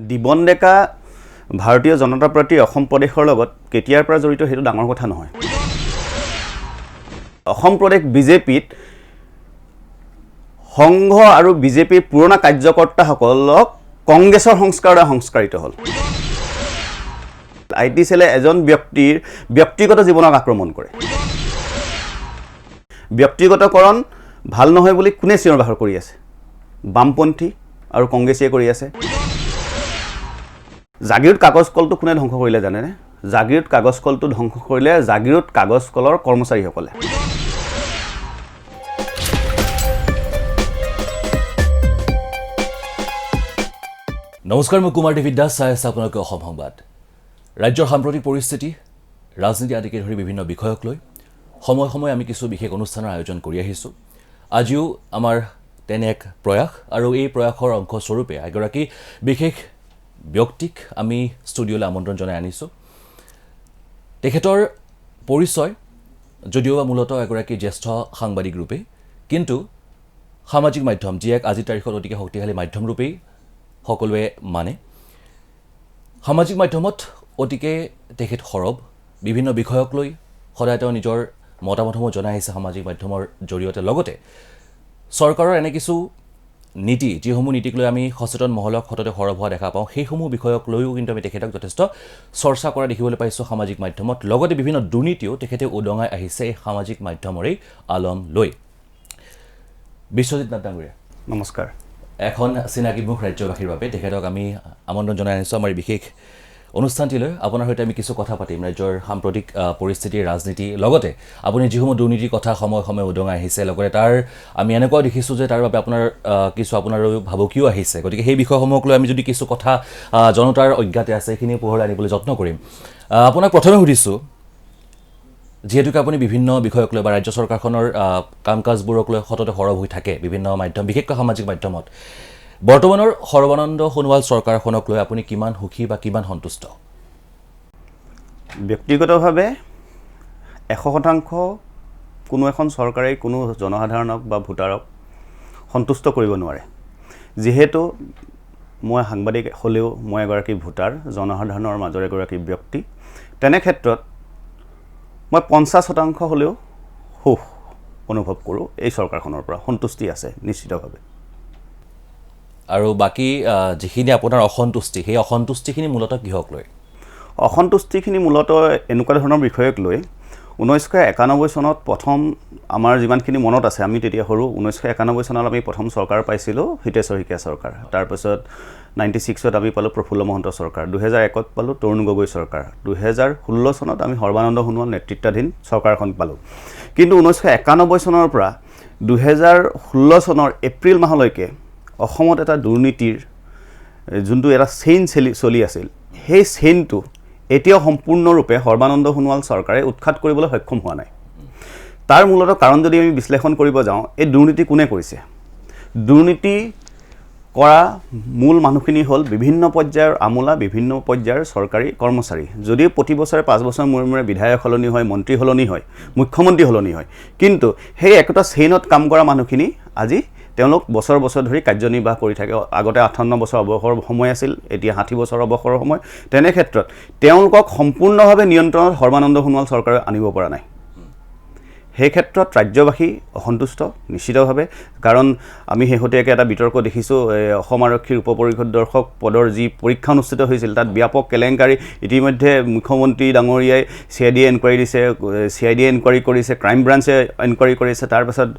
দিবন ডেকা ভাৰতীয় জনতা পাৰ্টি অসম প্ৰদেশৰ লগত কেতিয়াৰ পৰা জড়িত হেতু ডাঙৰ কথা নহয়। অসম প্ৰদেশ বিজেপিত সংঘ আৰু বিজেপিৰ পুৰণা কাৰ্যকৰ্তাসকলক কংগ্ৰেছৰ সংস্কাৰৰে সংস্কাৰিত হ'ল। আইটি সেলে এজন ব্যক্তিৰ ব্যক্তিগত জীৱনক আক্ৰমণ কৰে। ব্যক্তিগতকৰণ ভাল নহয় বুলি কোনে চিঞৰ বাখৰ কৰি আছে? বামপন্থী আৰু কংগ্ৰেছীয়ে কৰি আছে। জাগিৰোড কাগজ কলটো কোনে ধ্বংস কৰিলে জানেনে? জাগিৰোড কাগজ কলটো ধ্বংস কৰিলে জাগিৰোড কাগজ কলৰ কৰ্মচাৰীসকলে। নমস্কাৰ, মই কুমাৰ দেৱী দাস, চাই আছে আপোনালোকে অসম সংবাদ। ৰাজ্যৰ সাম্প্ৰতিক পৰিস্থিতি, ৰাজনীতি আদিকে ধৰি বিভিন্ন বিষয়ক লৈ সময়ে সময়ে আমি কিছু বিশেষ অনুষ্ঠানৰ আয়োজন কৰি আহিছোঁ। আজিও আমাৰ তেনে এক প্ৰয়াস, আৰু এই প্ৰয়াসৰ অংশস্বৰূপে এগৰাকী বিশেষ ব্যক্তিক আমি ষ্টুডিঅ'লৈ আমন্ত্ৰণ জনাই আনিছোঁ। তেখেতৰ পৰিচয় যদিও বা মূলতঃ এগৰাকী জ্যেষ্ঠ সাংবাদিক ৰূপে, কিন্তু সামাজিক মাধ্যম যি এক আজিৰ তাৰিখত অতিকে শক্তিশালী মাধ্যমৰূপেই সকলোৱে মানে। সামাজিক মাধ্যমত অতিকে তেখেত সৰব, বিভিন্ন বিষয়ক লৈ সদায় তেওঁ নিজৰ মতামতসমূহ জনাই আহিছে সামাজিক মাধ্যমৰ জৰিয়তে। লগতে চৰকাৰৰ এনে কিছু নীতি, যিসমূহ নীতিক লৈ আমি সচেতন মহলক সততে সৰব হোৱা দেখা পাওঁ, সেইসমূহ বিষয়ক লৈও কিন্তু আমি তেখেতক যথেষ্ট চৰ্চা কৰা দেখিবলৈ পাইছোঁ সামাজিক মাধ্যমত। লগতে বিভিন্ন দুৰ্নীতিও তেখেতে উদঙাই আহিছে এই সামাজিক মাধ্যমৰেই আলম লৈ। বিশ্বজিৎ নাথ ডাঙৰীয়া, নমস্কাৰ। এখন চিনাকি মুখ ৰাজ্যবাসীৰ বাবে তেখেতক আমি আমন্ত্ৰণ জনাই আনিছোঁ আমাৰ বিশেষ অনুষ্ঠানটিলৈ। আপোনাৰ সৈতে আমি কিছু কথা পাতিম ৰাজ্যৰ সাম্প্ৰতিক পৰিস্থিতিৰ, ৰাজনীতি, লগতে আপুনি যিসমূহ দুৰ্নীতিৰ কথা সময়ে সময়ে উদঙাই আহিছে, লগতে তাৰ আমি এনেকুৱাও দেখিছোঁ যে তাৰ বাবে আপোনাৰ ভাবুকিও আহিছে। গতিকে সেই বিষয়সমূহক লৈ আমি যদি কিছু কথা জনতাৰ অজ্ঞাতে আছে সেইখিনি পোহৰলৈ আনিবলৈ যত্ন কৰিম। আপোনাক প্ৰথমে সুধিছোঁ, যিহেতুকে আপুনি বিভিন্ন বিষয়ক লৈ বা ৰাজ্য চৰকাৰখনৰ কাম কাজবোৰক লৈ সততে সৰব হৈ থাকে বিভিন্ন মাধ্যম, বিশেষকৈ সামাজিক মাধ্যমত, বৰ্তমানৰ সৰ্বানন্দ সোণোৱাল চৰকাৰখনক লৈ আপুনি কিমান সুখী বা কিমান সন্তুষ্ট? ব্যক্তিগতভাৱে 100% কোনো এখন চৰকাৰে কোনো জনসাধাৰণক বা ভোটাৰক সন্তুষ্ট কৰিব নোৱাৰে। যিহেতু মই সাংবাদিক হ'লেও মই এগৰাকী ভোটাৰ, জনসাধাৰণৰ মাজৰ এগৰাকী ব্যক্তি, তেনে ক্ষেত্ৰত মই 50% হ'লেও সুখ অনুভৱ কৰোঁ। এই চৰকাৰখনৰ পৰা সন্তুষ্টি আছে নিশ্চিতভাৱে। আৰু বাকী যিখিনি আপোনাৰ অসন্তুষ্টি, সেই অসন্তুষ্টিখিনি মূলতঃ কিহক লৈ? অসন্তুষ্টিখিনি মূলতঃ এনেকুৱা ধৰণৰ বিষয়ক লৈ 1991 চনত প্ৰথম আমাৰ যিমানখিনি মনত আছে, আমি তেতিয়া সৰু, 1991 চনত আমি প্ৰথম চৰকাৰ পাইছিলোঁ হিতেশ্বৰ শইকীয়া চৰকাৰ। তাৰপিছত 96ত আমি পালোঁ প্ৰফুল্ল মহন্ত চৰকাৰ, 2001ত পালোঁ তৰুণ গগৈ চৰকাৰ, 2016 চনত আমি সৰ্বানন্দ সোণোৱাল নেতৃত্বাধীন চৰকাৰখন পালোঁ। কিন্তু 1991 চনৰ পৰা 2016 চনৰ এপ্ৰিল মাহলৈকে অসমত এটা দুৰ্নীতিৰ যোনটো এটা চেইন চলি আছিল, সেই চেইনটো এতিয়াও সম্পূৰ্ণৰূপে সৰ্বানন্দ সোণোৱাল চৰকাৰে উৎখাত কৰিবলৈ সক্ষম হোৱা নাই। তাৰ মূলত কাৰণ যদি আমি বিশ্লেষণ কৰিব যাওঁ, এই দুৰ্নীতি কোনে কৰিছে? দুৰ্নীতি কৰা মূল মানুহখিনি হ'ল বিভিন্ন পৰ্যায়ৰ আমোলা, বিভিন্ন পৰ্যায়ৰ চৰকাৰী কৰ্মচাৰী। যদিও প্ৰতি বছৰে 5 বছৰ মূৰে মূৰে বিধায়ক সলনি হয়, মন্ত্ৰী সলনি হয়, মুখ্যমন্ত্ৰী সলনি হয়, কিন্তু সেই একোটা চেইনত কাম কৰা মানুহখিনি আজি তেওঁলোক বছৰ বছৰ ধৰি কাৰ্যনিৰ্বাহ কৰি থাকে। আগতে 58 বছৰ অৱসৰ সময় আছিল, এতিয়া 60 বছৰ অৱসৰৰ সময়। তেনে ক্ষেত্ৰত তেওঁলোকক সম্পূৰ্ণভাৱে নিয়ন্ত্ৰণত সৰ্বানন্দ সোণোৱাল চৰকাৰে আনিব পৰা নাই। সেই ক্ষেত্ৰত ৰাজ্যবাসী অসন্তুষ্ট নিশ্চিতভাৱে, কাৰণ আমি শেহতীয়াকৈ এটা বিতৰ্ক দেখিছোঁ, অসম আৰক্ষীৰ উপ পৰিদৰ্শক পদৰ যি পৰীক্ষা অনুষ্ঠিত হৈছিল, তাত ব্যাপক কেলেংকাৰী। ইতিমধ্যে মুখ্যমন্ত্ৰী ডাঙৰীয়াই CID এনকুৱাৰী দিছে, CID এনকুৱাৰী কৰিছে, ক্ৰাইম ব্ৰাঞ্চে এনকুৱাৰী কৰিছে, তাৰপাছত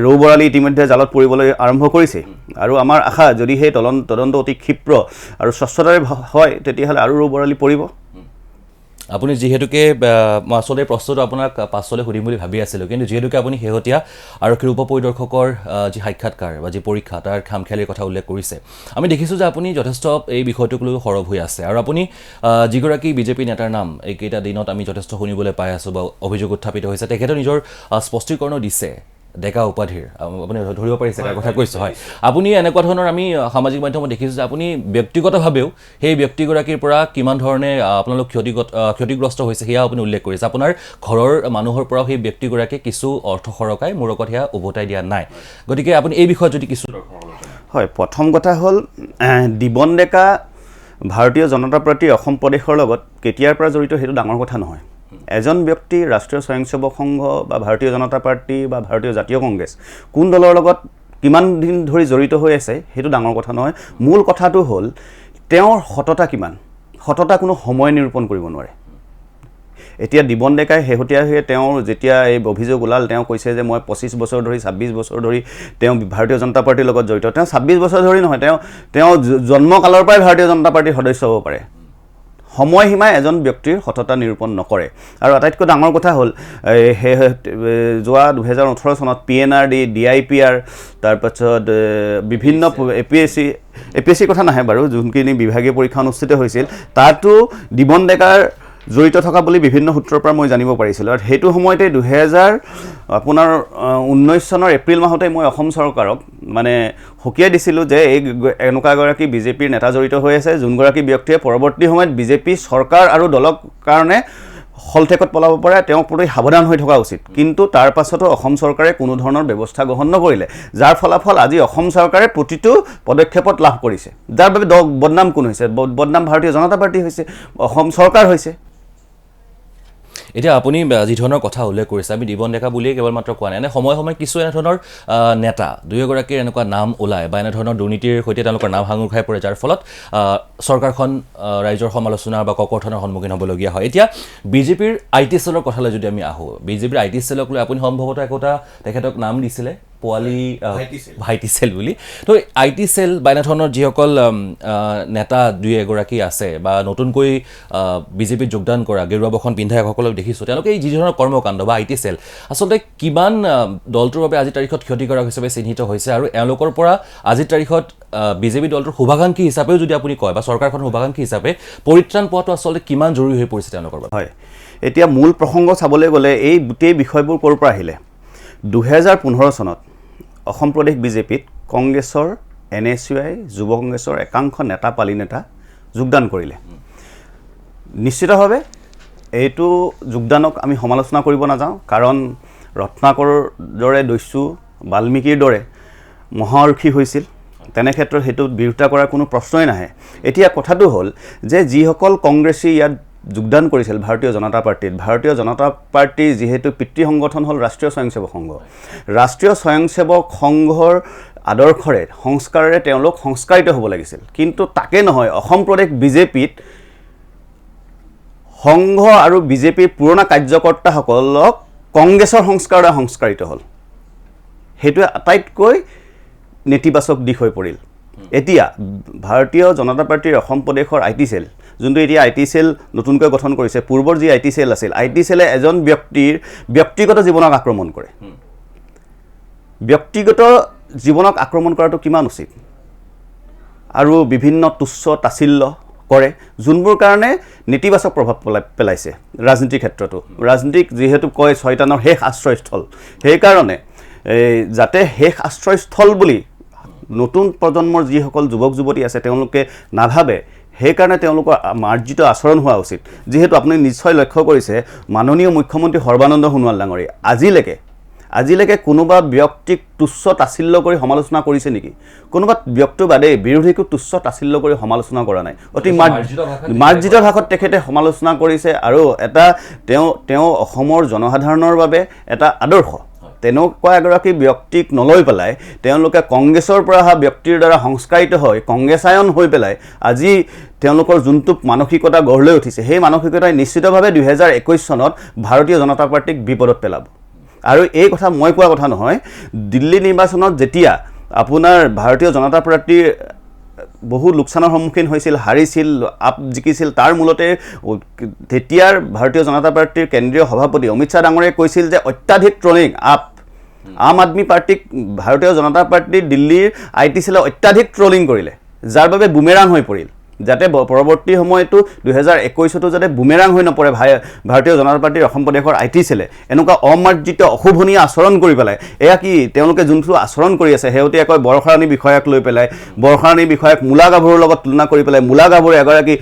ৰৌ বৰালি ইতিমধ্যে জালত পৰিবলৈ আৰম্ভ কৰিছে। আৰু আমাৰ আশা, যদি সেই তদন্ত অতি ক্ষীপ্ৰ আৰু স্বচ্ছতাৰে হয়, তেতিয়াহ'লে আৰু ৰৌ বৰালি পৰিব। আপুনি যিহেতুকে মই আচলতে প্ৰশ্নটো আপোনাক পাছলৈ সুধিম বুলি ভাবি আছিলোঁ, কিন্তু যিহেতুকে আপুনি শেহতীয়া আৰক্ষীৰ উপ পৰিদৰ্শকৰ যি সাক্ষাৎকাৰ বা যি পৰীক্ষা, তাৰ খামখেয়ালিৰ কথা উল্লেখ কৰিছে, আমি দেখিছোঁ যে আপুনি যথেষ্ট এই বিষয়টোক লৈ সৰব হৈ আছে। আৰু আপুনি যিগৰাকী বিজেপি নেতাৰ নাম এইকেইটা দিনত আমি যথেষ্ট শুনিবলৈ পাই আছোঁ বা অভিযোগ উত্থাপিত হৈছে, তেখেতে নিজৰ স্পষ্টীকৰণো দিছে ডেকা উপাধিৰ, আপুনি ধৰিব পাৰিছে তাৰ কথা কৈছোঁ। হয়, আপুনি এনেকুৱা ধৰণৰ আমি সামাজিক মাধ্যমত দেখিছোঁ যে আপুনি ব্যক্তিগতভাৱেও সেই ব্যক্তিগৰাকীৰ পৰা কিমান ধৰণে আপোনালোক ক্ষতিগ্ৰস্ত হৈছে সেয়া আপুনি উল্লেখ কৰিছে। আপোনাৰ ঘৰৰ মানুহৰ পৰাও সেই ব্যক্তিগৰাকীয়ে কিছু অৰ্থ সৰকাই মোৰ লগত সেয়া উভতাই দিয়া নাই। গতিকে আপুনি এই বিষয়ত যদি কিছু হয়, প্ৰথম কথা হ'ল দিবন ডেকা ভাৰতীয় জনতা পাৰ্টি অসম প্ৰদেশৰ লগত কেতিয়াৰ পৰা জড়িত সেইটো ডাঙৰ কথা নহয়। এজন ব্যক্তি ৰাষ্ট্ৰীয় স্বয়ংসেৱক সংঘ বা ভাৰতীয় জনতা পাৰ্টি বা ভাৰতীয় জাতীয় কংগ্ৰেছ কোন দলৰ লগত কিমান দিন ধৰি জড়িত হৈ আছে সেইটো ডাঙৰ কথা নহয়। মূল কথাটো হ'ল তেওঁৰ সততা কিমান। সততা কোনো সময় নিৰূপণ কৰিব নোৱাৰে। এতিয়া দিবন ডেকাই শেহতীয়াকৈ তেওঁৰ যেতিয়া এই অভিযোগ ওলাল, তেওঁ কৈছে যে মই 25 বছৰ ধৰি 26 বছৰ ধৰি তেওঁ ভাৰতীয় জনতা পাৰ্টিৰ লগত জড়িত। তেওঁ 26 বছৰ ধৰি নহয়, তেওঁ জন্মকালৰ পৰাই ভাৰতীয় জনতা পাৰ্টিৰ সদস্য হ'ব পাৰে। সময়সীমাই এজন ব্যক্তিৰ সততা নিৰূপণ নকৰে। আৰু আটাইতকৈ ডাঙৰ কথা হ'ল যোৱা 2018 চনত PNRD, DIPR, তাৰপাছত বিভিন্ন APSC কথা নাহে বাৰু, যোনখিনি বিভাগীয় পৰীক্ষা অনুষ্ঠিত হৈছিল তাতো দিবন ডেকাৰ জড়িত থকা বুলি বিভিন্ন সূত্ৰৰ পৰা মই জানিব পাৰিছিলোঁ। আৰু সেইটো সময়তে 2019 চনৰ এপ্ৰিল মাহতে মই অসম চৰকাৰক মানে সকীয়াই দিছিলোঁ যে এনেকুৱা এগৰাকী বিজেপিৰ নেতা জড়িত হৈ আছে, যোনগৰাকী ব্যক্তিয়ে পৰৱৰ্তী সময়ত বিজেপি চৰকাৰ আৰু দলক কাৰণে হলঠেকত পলাব পাৰে, তেওঁৰ প্ৰতি সাৱধান হৈ থকা উচিত। কিন্তু তাৰ পাছতো অসম চৰকাৰে কোনো ধৰণৰ ব্যৱস্থা গ্ৰহণ নকৰিলে, যাৰ ফলাফল আজি অসম চৰকাৰে প্ৰতিটো পদক্ষেপত লাভ কৰিছে। যাৰ বাবে বদনাম কোন হৈছে? বদনাম ভাৰতীয় জনতা পাৰ্টি হৈছে, অসম চৰকাৰ হৈছে। এতিয়া আপুনি যি ধৰণৰ কথা উল্লেখ কৰিছে, আমি দিবন ডেকা বুলিয়ে কেৱল মাত্ৰ কোৱা নাই, এনে সময়ে সময়ে কিছু এনেধৰণৰ নেতা দুই এগৰাকীৰ এনেকুৱা নাম ওলায় বা এনেধৰণৰ দুৰ্নীতিৰ সৈতে তেওঁলোকৰ নাম সাঙুৰ খাই পৰে, যাৰ ফলত চৰকাৰখন ৰাইজৰ সমালোচনা বা ককৰ্থনৰ সন্মুখীন হ'বলগীয়া হয়। এতিয়া বিজেপিৰ IT চেলৰ কথালৈ যদি আমি আহোঁ, বিজেপিৰ IT চেলক লৈ আপুনি সম্ভৱতঃ একোটা তেখেতক নাম দিছিলে পোৱালি ভাইটি চেল বুলি। তো IT চেল বা এনেধৰণৰ যিসকল নেতা দুই এগৰাকী আছে বা নতুনকৈ বিজেপিত যোগদান কৰা গেৰুৱা বসন পিন্ধা সকলক দেখিছোঁ, তেওঁলোকে এই যি ধৰণৰ কৰ্মকাণ্ড বা IT চেল আচলতে কিমান দলটোৰ বাবে আজিৰ তাৰিখত ক্ষতিকাৰক হিচাপে চিহ্নিত হৈছে, আৰু এওঁলোকৰ পৰা আজিৰ তাৰিখত বিজেপি দলটোৰ শুভাকাংক্ষী হিচাপেও যদি আপুনি কয় বা চৰকাৰখনৰ শুভাকাংক্ষী হিচাপে পৰিত্ৰাণ পোৱাটো আচলতে কিমান জৰুৰী হৈ পৰিছে তেওঁলোকৰ বাবে? হয়, এতিয়া মূল প্ৰসংগ চাবলৈ গ'লে এই গোটেই বিষয়বোৰ ক'ৰ পৰা আহিলে? 2015 চনত অসম প্ৰদেশ বিজেপিত কংগ্ৰেছৰ NSUI যুৱ কংগ্ৰেছৰ একাংশ নেতা পালি নেতা যোগদান কৰিলে। নিশ্চিতভাৱে এইটো যোগদানক আমি সমালোচনা কৰিব নাযাওঁ, কাৰণ ৰত্নাকৰৰ দৰে দস্যু, বাল্মীকিৰ দৰে মহাৰথী হৈছিল। তেনে ক্ষেত্ৰত সেইটোত বিৰোধিতা কৰাৰ কোনো প্ৰশ্নই নাহে। এতিয়া কথাটো হ'ল যে যিসকল কংগ্ৰেছী ইয়াত যোগদান কৰিছিল ভাৰতীয় জনতা পাৰ্টিত, ভাৰতীয় জনতা পাৰ্টিৰ যিহেতু পিতৃ সংগঠন হ'ল ৰাষ্ট্ৰীয় স্বয়ংসেৱক সংঘ, ৰাষ্ট্ৰীয় স্বয়ংসেৱক সংঘৰ আদৰ্শৰে সংস্কাৰেৰে তেওঁলোক সংস্কাৰিত হ'ব লাগিছিল। কিন্তু তাকে নহয়, অসম প্ৰদেশ বিজেপিত সংঘ আৰু বিজেপিৰ পুৰণা কাৰ্যকৰ্তাসকলক কংগ্ৰেছৰ সংস্কাৰেৰে সংস্কাৰিত হ'ল। সেইটোৱে আটাইতকৈ নেতিবাচক দিশ হৈ পৰিল। এতিয়া ভাৰতীয় জনতা পাৰ্টিৰ অসম প্ৰদেশৰ IT চেল, যোনটো এতিয়া IT চেল নতুনকৈ গঠন কৰিছে, পূৰ্বৰ যি IT চেল আছিল, IT চেলে এজন ব্যক্তিৰ ব্যক্তিগত জীৱনক আক্ৰমণ কৰে। ব্যক্তিগত জীৱনক আক্ৰমণ কৰাটো কিমান উচিত? আৰু বিভিন্ন তুচ্ছ তাচ্ছিল্য কৰে, যোনবোৰ কাৰণে নেতিবাচক প্ৰভাৱ পেলাইছে ৰাজনীতিৰ ক্ষেত্ৰতো। ৰাজনীতিক যিহেতু কয় শয়তানৰ শেষ আশ্ৰয়স্থল, সেইকাৰণে যাতে শেষ আশ্ৰয়স্থল বুলি নতুন প্ৰজন্মৰ যিসকল যুৱক যুৱতী আছে তেওঁলোকে নাভাবে, সেইকাৰণে তেওঁলোকৰ মাৰ্জিত আচৰণ হোৱা উচিত। যিহেতু আপুনি নিশ্চয় লক্ষ্য কৰিছে, মাননীয় মুখ্যমন্ত্ৰী সৰ্বানন্দ সোণোৱাল ডাঙৰীয়া আজিলৈকে কোনোবা ব্যক্তিক তুচ্ছ তাচ্ছিল্য কৰি সমালোচনা কৰিছে নেকি? কোনোবা ব্যক্তিৰ বাদে বিৰোধীকো তুচ্ছ তাচ্ছিল্য কৰি সমালোচনা কৰা নাই। অতি মাৰ্জিত ভাষাত তেখেতে সমালোচনা কৰিছে, আৰু তেওঁ অসমৰ জনসাধাৰণৰ বাবে এটা আদৰ্শ। তেনেকুৱা এগৰাকী ব্যক্তিক নলৈ পেলাই তেওঁলোকে কংগ্ৰেছৰ পৰা অহা ব্যক্তিৰ দ্বাৰা সংস্কাৰিত হৈ কংগ্ৰেছায়ন হৈ পেলাই আজি তেওঁলোকৰ যোনটো মানসিকতা গঢ় লৈ উঠিছে, সেই মানসিকতাই নিশ্চিতভাৱে 2021 চনত ভাৰতীয় জনতা পাৰ্টিক বিপদত পেলাব। আৰু এই কথা মই কোৱা কথা নহয়। দিল্লী নিৰ্বাচনত যেতিয়া আপোনাৰ ভাৰতীয় জনতা পাৰ্টিৰ বহু লোকচানৰ সন্মুখীন হৈছিল, হাৰিছিল, আপ জিকিছিল, তাৰ মূলতে তেতিয়াৰ ভাৰতীয় জনতা পাৰ্টিৰ কেন্দ্ৰীয় সভাপতি অমিত শ্বাহ ডাঙৰীয়াই কৈছিল যে অত্যাধিক ট্ৰলিং আম আদমি পাৰ্টিক ভাৰতীয় জনতা পাৰ্টিৰ দিল্লীৰ IT চেলে অত্যাধিক ট্ৰলিং কৰিলে, যাৰ বাবে বুমেৰাং হৈ পৰিল। যাতে পৰৱৰ্তী সময়তো 2021তো যাতে বুমেৰাং হৈ নপৰে ভাৰতীয় জনতা পাৰ্টিৰ অসম প্ৰদেশৰ IT চেলে এনেকুৱা অমাৰ্জিত অশোভনীয় আচৰণ কৰি পেলাই। এয়া কি তেওঁলোকে যোনটো আচৰণ কৰি আছে, শেহতীয়াকৈ বৰষাৰাণী বিষয়াক লৈ পেলাই, বৰষাৰাণী বিষয়াক মূলা গাভৰুৰ লগত তুলনা কৰি পেলাই, মূলা গাভৰু এগৰাকী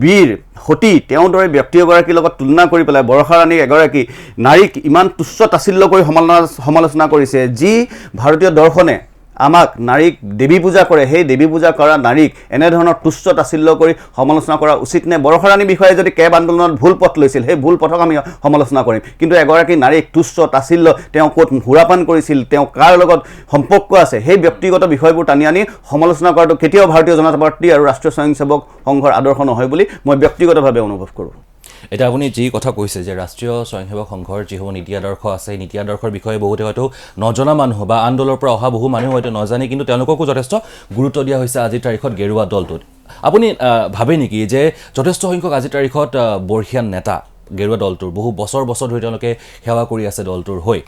বীৰ সতী, তেওঁৰ দৰে ব্যক্তি এগৰাকীৰ লগত তুলনা কৰি পেলাই বৰষাৰাণী এগৰাকী নাৰীক ইমান তুচ্ছ তাচ্ছিল্য কৰি সমালোচনা কৰিছে, যি ভাৰতীয় দৰ্শনে আমাক নাৰীক দেৱী পূজা কৰে, সেই দেৱী পূজা কৰা নাৰীক এনেধৰণৰ তুচ্ছ তাচ্ছিল্য কৰি সমালোচনা কৰা উচিত নে? বৰষাৰাণী বিষয়ে যদি কেব আন্দোলনত ভুল পথ লৈছিল, সেই ভুল পথক আমি সমালোচনা কৰিম, কিন্তু এগৰাকী নাৰীক তুচ্ছ তাচ্ছিল্য, তেওঁ ক'ত সুৰাপান কৰিছিল, তেওঁ কাৰ লগত সম্পৰ্ক আছে, সেই ব্যক্তিগত বিষয়বোৰ টানি আনি সমালোচনা কৰাটো কেতিয়াও ভাৰতীয় জনতা পাৰ্টি আৰু ৰাষ্ট্ৰীয় স্বয়ংসেৱক সংঘৰ আদৰ্শ নহয় বুলি মই ব্যক্তিগতভাৱে অনুভৱ কৰোঁ। এতিয়া আপুনি যি কথা কৈছে যে ৰাষ্ট্ৰীয় স্বয়ংসেৱক সংঘৰ যিসমূহ নীতি আদৰ্শ আছে, এই নীতি আদৰ্শৰ বিষয়ে বহুতে হয়তো নজনা মানুহ বা আন দলৰ পৰা অহা বহু মানুহ হয়তো নাজানে, কিন্তু তেওঁলোককো যথেষ্ট গুৰুত্ব দিয়া হৈছে আজিৰ তাৰিখত গেৰুৱা দলটোত। আপুনি ভাবে নেকি যে যথেষ্ট সংখ্যক আজিৰ তাৰিখত বৰ্ষীয়ান নেতা গেৰুৱা দলটোৰ বহু বছৰ ধৰি তেওঁলোকে সেৱা কৰি আছে দলটোৰ হৈ,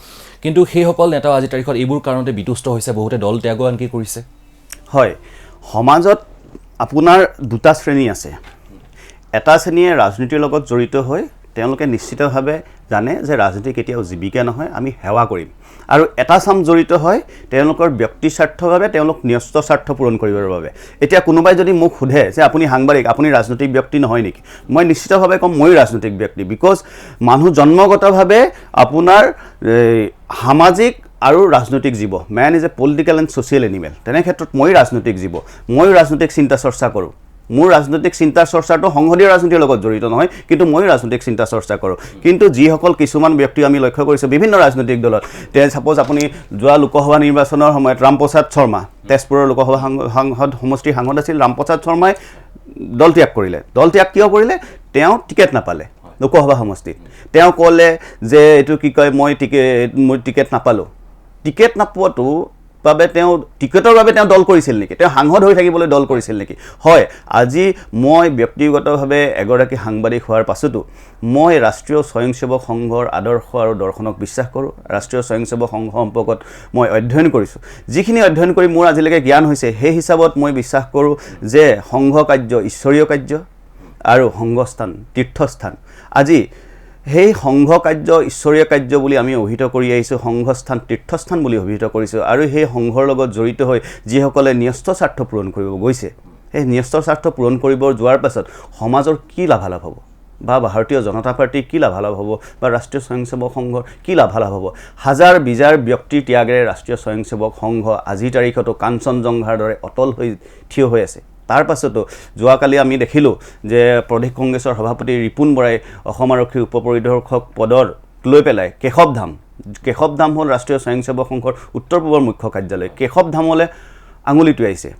কিন্তু সেইসকল নেতাও আজিৰ তাৰিখত এইবোৰ কাৰণতে বিতুষ্ট হৈছে, বহুতে দল ত্যাগো আনকি কৰিছে? হয়, সমাজত আপোনাৰ দুটা শ্ৰেণী আছে। এটা শ্ৰেণীয়ে ৰাজনীতিৰ লগত জড়িত হৈ তেওঁলোকে নিশ্চিতভাৱে জানে যে ৰাজনীতি কেতিয়াও জীৱিকা নহয়, আমি সেৱা কৰিম, আৰু এটা চাম জড়িত হয় তেওঁলোকৰ ব্যক্তি স্বাৰ্থৰ বাবে, তেওঁলোক ন্যস্ত স্বাৰ্থ পূৰণ কৰিবৰ বাবে। এতিয়া কোনোবাই যদি মোক সোধে যে আপুনি সাংবাদিক, আপুনি ৰাজনৈতিক ব্যক্তি নহয় নেকি, মই নিশ্চিতভাৱে ক'ম ময়ো ৰাজনৈতিক ব্যক্তি, বিকজ মানুহ জন্মগতভাৱে আপোনাৰ সামাজিক আৰু ৰাজনৈতিক জীৱ, man is a political and social animal. তেনে ক্ষেত্ৰত মই ৰাজনৈতিক জীৱ, ময়ো ৰাজনৈতিক চিন্তা চৰ্চা কৰোঁ। মোৰ ৰাজনৈতিক চিন্তা চৰ্চাটো সংসদীয় ৰাজনীতিৰ লগত জড়িত নহয়, কিন্তু ময়ো ৰাজনৈতিক চিন্তা চৰ্চা কৰোঁ। কিন্তু যিসকল কিছুমান ব্যক্তি আমি লক্ষ্য কৰিছোঁ বিভিন্ন ৰাজনৈতিক দলত, ছাপ'জ আপুনি যোৱা লোকসভা নিৰ্বাচনৰ সময়ত ৰামপ্ৰসাদ শৰ্মা, তেজপুৰৰ লোকসভা সমষ্টিৰ সাংসদ আছিল, ৰামপ্ৰসাদ শৰ্মাই দল ত্যাগ কৰিলে। দল ত্যাগ কিয় কৰিলে? তেওঁ টিকেট নাপালে লোকসভা সমষ্টিত। তেওঁ ক'লে যে এইটো কি কয়, মই টিকেট নাপালোঁ। টিকেট নাপোৱাটো বাবে তেওঁ টিকেটৰ বাবে তেওঁ দল কৰিছিল নেকি? তেওঁ সাংসদ হৈ থাকিবলৈ দল কৰিছিল নেকি? হয়, আজি মই ব্যক্তিগতভাৱে এগৰাকী সাংবাদিক হোৱাৰ পাছতো মই ৰাষ্ট্ৰীয় স্বয়ংসেৱক সংঘৰ আদৰ্শ আৰু দৰ্শনক বিশ্বাস কৰোঁ। ৰাষ্ট্ৰীয় স্বয়ংসেৱক সংঘ সম্পৰ্কত মই অধ্যয়ন কৰিছোঁ। যিখিনি অধ্যয়ন কৰি মোৰ আজিলৈকে জ্ঞান হৈছে, সেই হিচাপত মই বিশ্বাস কৰোঁ যে সংঘ কাৰ্য ঈশ্বৰীয় কাৰ্য আৰু সংঘস্থান তীৰ্থস্থান। আজি সেই সংঘ কাৰ্য ঈশ্বৰীয় কাৰ্য বুলি আমি অভিহিত কৰি আহিছোঁ, সংঘস্থান তীৰ্থস্থান বুলি অভিহিত কৰিছোঁ, আৰু সেই সংঘৰ লগত জড়িত হৈ যিসকলে ন্যস্ত স্বাৰ্থ পূৰণ কৰিব গৈছে, সেই ন্যস্ত স্বাৰ্থ পূৰণ কৰিব যোৱাৰ পাছত সমাজৰ কি লাভালাভ হ'ব, বা ভাৰতীয় জনতা পাৰ্টীৰ কি লাভালাভ হ'ব, বা ৰাষ্ট্ৰীয় স্বয়ংসেৱক সংঘৰ কি লাভালাভ হ'ব? হাজাৰ বিজাৰ ব্যক্তিৰ ত্যাগেৰে ৰাষ্ট্ৰীয় স্বয়ংসেৱক সংঘ আজিৰ তাৰিখতো কাঞ্চনজংঘাৰ দৰে অটল হৈ থিয় হৈ আছে। তাৰ পাছতো যোৱাকালি আমি দেখিলোঁ যে প্ৰদেশ কংগ্ৰেছৰ সভাপতি ৰিপুণ বৰাই অসম আৰক্ষীৰ উপ পৰিদৰ্শক পদৰ লৈ পেলাই কেশৱ ধাম হ'ল ৰাষ্ট্ৰীয় স্বয়ংসেৱক সংঘৰ উত্তৰ পূবৰ মুখ্য কাৰ্যালয়, কেশৱ ধামলৈ আঙুলি টুৱাইছে।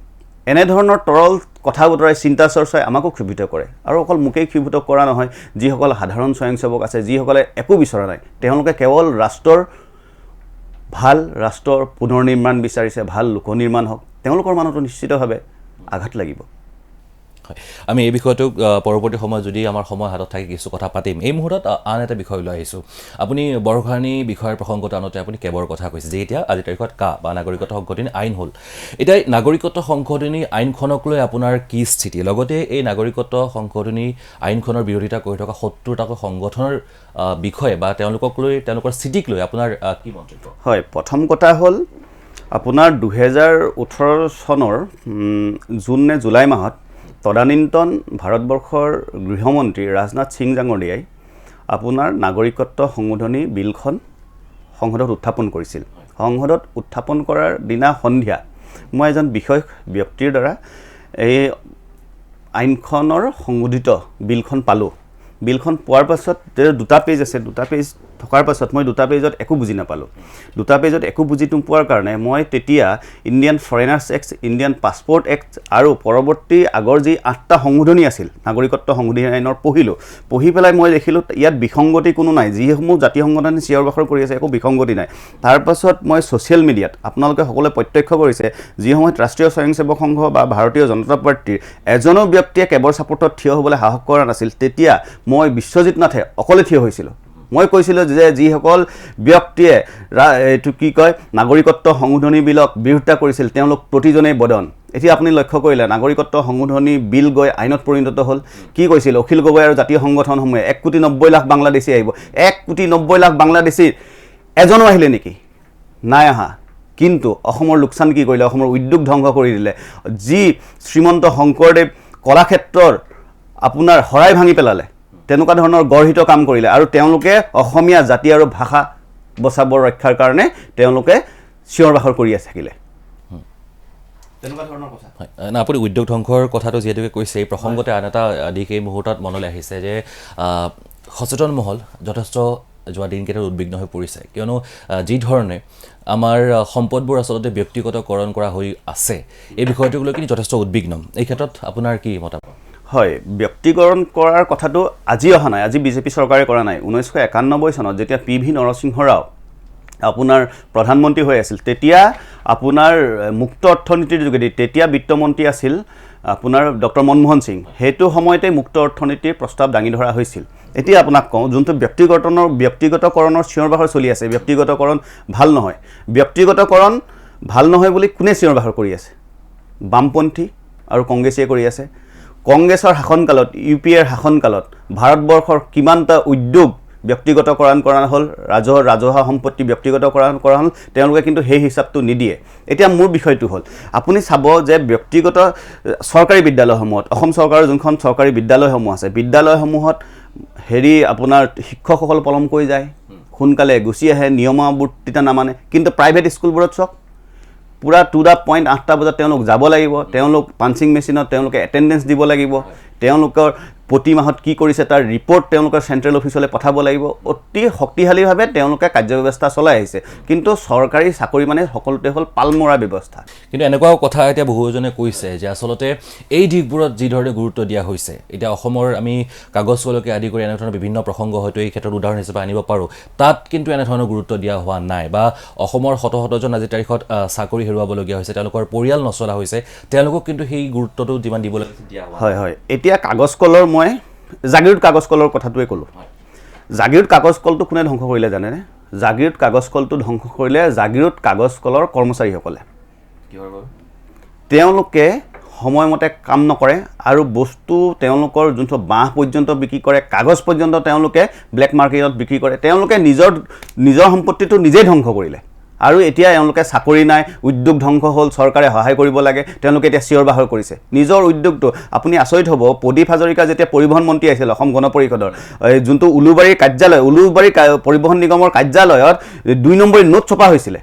এনেধৰণৰ তৰল কথা বতৰাই চিন্তা চৰ্চাই আমাকো ক্ষোভিত কৰে, আৰু অকল মোকেই ক্ষোভিত কৰা নহয়, যিসকল সাধাৰণ স্বয়ংসেৱক আছে, যিসকলে একো বিচৰা নাই, তেওঁলোকে কেৱল ৰাষ্ট্ৰৰ পুনৰ নিৰ্মাণ বিচাৰিছে, ভাল লোক নিৰ্মাণ হওক, তেওঁলোকৰ মানুহটো নিশ্চিতভাৱে আঘাত লাগিব। আমি এই বিষয়টোক পৰৱৰ্তী সময়ত যদি আমাৰ সময় হাতত থাকে কিছু কথা পাতিম। এই মুহূৰ্তত আন এটা বিষয় লৈ আহিছোঁ। আপুনি বৰষাৰাণী বিষয়ৰ প্ৰসংগত আনোতে আপুনি কেবৰ কথা কৈছে যে এতিয়া আজিৰ তাৰিখত বা নাগৰিকত্ব সংশোধনী আইন হ'ল। এতিয়া নাগৰিকত্ব সংশোধনী আইনখনক লৈ আপোনাৰ কি স্থিতি, লগতে এই নাগৰিকত্ব সংশোধনী আইনখনৰ বিৰোধিতা কৰি থকা ৭০টাকৈ সংগঠনৰ বিষয়ে বা তেওঁলোকৰ স্থিতিক লৈ আপোনাৰ কি মন্তব্য? হয়, প্ৰথম কথা হ'ল আপোনাৰ 2018 চনৰ জুন নে জুলাই মাহত তদানীন্তন ভাৰতবৰ্ষৰ গৃহমন্ত্ৰী ৰাজনাথ সিং ডাঙৰীয়াই আপোনাৰ নাগৰিকত্ব সংশোধনী বিলখন সংসদত উত্থাপন কৰিছিল। সংসদত উত্থাপন কৰাৰ দিনা সন্ধিয়া মই এজন বিশেষ ব্যক্তিৰ দ্বাৰা এই আইনখনৰ সংশোধিত বিলখন পালোঁ। বিলখন পোৱাৰ পাছত দুটা পেজ আছে, দুটা পেজ থকাৰ পাছত মই দুটা পেজত একো বুজি নাপালোঁ। দুটা পেজত একো বুজি নোপোৱাৰ কাৰণে মই তেতিয়া Indian foreigners act, Indian passport act আৰু পৰৱৰ্তী আগৰ যি 8টা সংশোধনী আছিল নাগৰিকত্ব সংশোধনী আইনৰ পঢ়ি পেলাই মই দেখিলোঁ ইয়াত বিসংগতি কোনো নাই, যিসমূহ জাতীয় সংগঠনে চিঞৰ বাখৰ কৰি আছে একো বিসংগতি নাই। তাৰপাছত মই ছ'চিয়েল মিডিয়াত আপোনালোকে সকলোৱে প্ৰত্যক্ষ কৰিছে, যি সময়ত ৰাষ্ট্ৰীয় স্বয়ংসেৱক সংঘ বা ভাৰতীয় জনতা পাৰ্টীৰ এজনো ব্যক্তিয়ে কেবৰ ছাপোৰ্টত থিয় হ'বলৈ সাহস কৰা নাছিল, তেতিয়া মই বিশ্বজিৎ নাথে অকলে থিয় হৈছিলোঁ। মই কৈছিলোঁ যে যিসকল ব্যক্তিয়ে এইটো কি কয় নাগৰিকত্ব সংশোধনী বিলক বিৰোধিতা কৰিছিল তেওঁলোক প্ৰতিজনেই বদন। এতিয়া আপুনি লক্ষ্য কৰিলে নাগৰিকত্ব সংশোধনী বিল গৈ আইনত পৰিণত হ'ল। কি কৈছিল অখিল গগৈ আৰু জাতীয় সংগঠনসমূহে 1,90,00,000 বাংলাদেশী আহিব, 1,90,00,000 বাংলাদেশীৰ এজনো আহিলে নেকি? নাই অহা। কিন্তু অসমৰ লোকচান কি কৰিলে? অসমৰ উদ্যোগ ধ্বংস কৰি দিলে। যি শ্ৰীমন্ত শংকৰদেৱ কলাক্ষেত্ৰৰ আপোনাৰ শৰাই ভাঙি পেলালে, তেনেকুৱা ধৰণৰ গৰ্হিত কাম কৰিলে, আৰু তেওঁলোকে অসমীয়া জাতি আৰু ভাষা বচাবৰ ৰক্ষাৰ কাৰণে তেওঁলোকে চিঞৰ বাখৰ কৰি থাকিলে। তেনেকুৱা ধৰণৰ কথা। হয় না, আপুনি উদ্যোগ ধ্বংসৰ কথাটো যিহেতুকে কৈছে, এই প্ৰসংগতে আন এটা দিশ এই মুহূৰ্তত মনলৈ আহিছে যে সচেতন মহল যথেষ্ট যোৱা দিনকেইটাত উদ্বিগ্ন হৈ পৰিছে, কিয়নো যি ধৰণে আমাৰ সম্পদবোৰ আচলতে ব্যক্তিগতকৰণ কৰা হৈ আছে, এই বিষয়টোক লৈ কিন্তু যথেষ্ট উদ্বিগ্ন। এই ক্ষেত্ৰত আপোনাৰ কি মতামত? হয়, ব্যক্তিকৰণ কৰাৰ কথাটো আজি অহা নাই, আজি বিজেপি চৰকাৰে কৰা নাই। 1991 চনত যেতিয়া PV নৰসিংহ ৰাও আপোনাৰ প্ৰধানমন্ত্ৰী হৈ আছিল, তেতিয়া আপোনাৰ মুক্ত অৰ্থনীতিৰ যোগেদি তেতিয়া বিত্তমন্ত্ৰী আছিল আপোনাৰ ডক্টৰ মনমোহন সিং। সেইটো সময়তে মুক্ত অৰ্থনীতিৰ প্ৰস্তাৱ দাঙি ধৰা হৈছিল। এতিয়া আপোনাক কওঁ, যোনটো ব্যক্তিগতকৰণৰ চিঞৰ বাখৰ চলি আছে, ব্যক্তিগতকৰণ ভাল নহয়, ব্যক্তিগতকৰণ ভাল নহয় বুলি কোনে চিঞৰ বাখৰ কৰি আছে? বামপন্থী আৰু কংগ্ৰেছে কৰি আছে। কংগ্ৰেছৰ শাসনকালত, UPAৰ শাসনকালত ভাৰতবৰ্ষৰ কিমানটা উদ্যোগ ব্যক্তিগতকৰণ কৰা হ'ল, ৰাজহুৱা সম্পত্তি ব্যক্তিগতকৰণ কৰা হ'ল, তেওঁলোকে কিন্তু সেই হিচাপটো নিদিয়ে। এতিয়া মোৰ বিষয়টো হ'ল, আপুনি চাব যে ব্যক্তিগত চৰকাৰী বিদ্যালয়সমূহত, অসম চৰকাৰৰ যোনখন চৰকাৰী বিদ্যালয়সমূহ আছে, বিদ্যালয়সমূহত আপোনাৰ শিক্ষকসকল পলমকৈ যায়, সোনকালে গুচি আহে, নিয়মাৱৰ্তিতা নামানে। কিন্তু প্ৰাইভেট স্কুলবোৰত চাওক, পূৰা টু দা পইণ্ট 8টা বজাত তেওঁলোক যাব লাগিব, তেওঁলোক পাঞ্চিং মেচিনত তেওঁলোকে এটেণ্ডেঞ্চ দিব লাগিব, তেওঁলোকৰ প্ৰতি মাহত কি কৰিছে তাৰ ৰিপৰ্ট তেওঁলোকৰ চেণ্ট্ৰেল অফিচলৈ পঠাব লাগিব। অতি শক্তিশালীভাৱে তেওঁলোকে কাৰ্যব্যৱস্থা চলাই আহিছে। কিন্তু চৰকাৰী চাকৰি মানে সকলোতে হ'ল পালমৰা ব্যৱস্থা। কিন্তু এনেকুৱাও কথা এতিয়া বহুজনে কৈছে যে আচলতে এই দিশবোৰত যিধৰণে গুৰুত্ব দিয়া হৈছে, এতিয়া অসমৰ আমি কাগজ কলকে আদি কৰি এনেধৰণৰ বিভিন্ন প্ৰসংগ হয়তো এই ক্ষেত্ৰত উদাহৰণ হিচাপে আনিব পাৰোঁ, তাত কিন্তু এনেধৰণৰ গুৰুত্ব দিয়া হোৱা নাই, বা অসমৰ শতজন আজিৰ তাৰিখত চাকৰি হেৰুৱাবলগীয়া হৈছে, তেওঁলোকৰ পৰিয়াল নচলা হৈছে, তেওঁলোকক কিন্তু সেই গুৰুত্বটো যিমান দিব লাগে দিয়া হোৱা। হয়, এতিয়া কাগজ কলৰ মই জাগিৰোড কাগজ কলৰ কথাটোৱে ক'লোঁ। জাগিৰোড কাগজ কলটো কোনে ধ্বংস কৰিলে জানেনে? জাগিৰোড কাগজ কলটো ধ্বংস কৰিলে জাগিৰোড কাগজ কলৰ কৰ্মচাৰীসকলে। তেওঁলোকে সময়মতে কাম নকৰে আৰু বস্তু তেওঁলোকৰ যোনটো বাঁহ পৰ্যন্ত বিক্ৰী কৰে, কাগজ পৰ্যন্ত তেওঁলোকে ব্লেক মাৰ্কেটত বিক্ৰী কৰে। তেওঁলোকে নিজৰ সম্পত্তিটো নিজেই ধ্বংস কৰিলে। আৰু এতিয়া এওঁলোকে চাকৰি নাই, উদ্যোগ ধ্বংস হ'ল, চৰকাৰে সহায় কৰিব লাগে, তেওঁলোকে এতিয়া চিঞৰ বাখৰ কৰিছে নিজৰ উদ্যোগটো। আপুনি আচৰিত হ'ব, প্ৰদীপ হাজৰিকা যেতিয়া পৰিবহণ মন্ত্ৰী আছিল অসম গণ পৰিষদৰ, যোনটো উলুবাৰীৰ কাৰ্যালয়, উলুবাৰী পৰিবহণ নিগমৰ কাৰ্যালয়ত 2 নম্বৰী নোট ছপা হৈছিলে,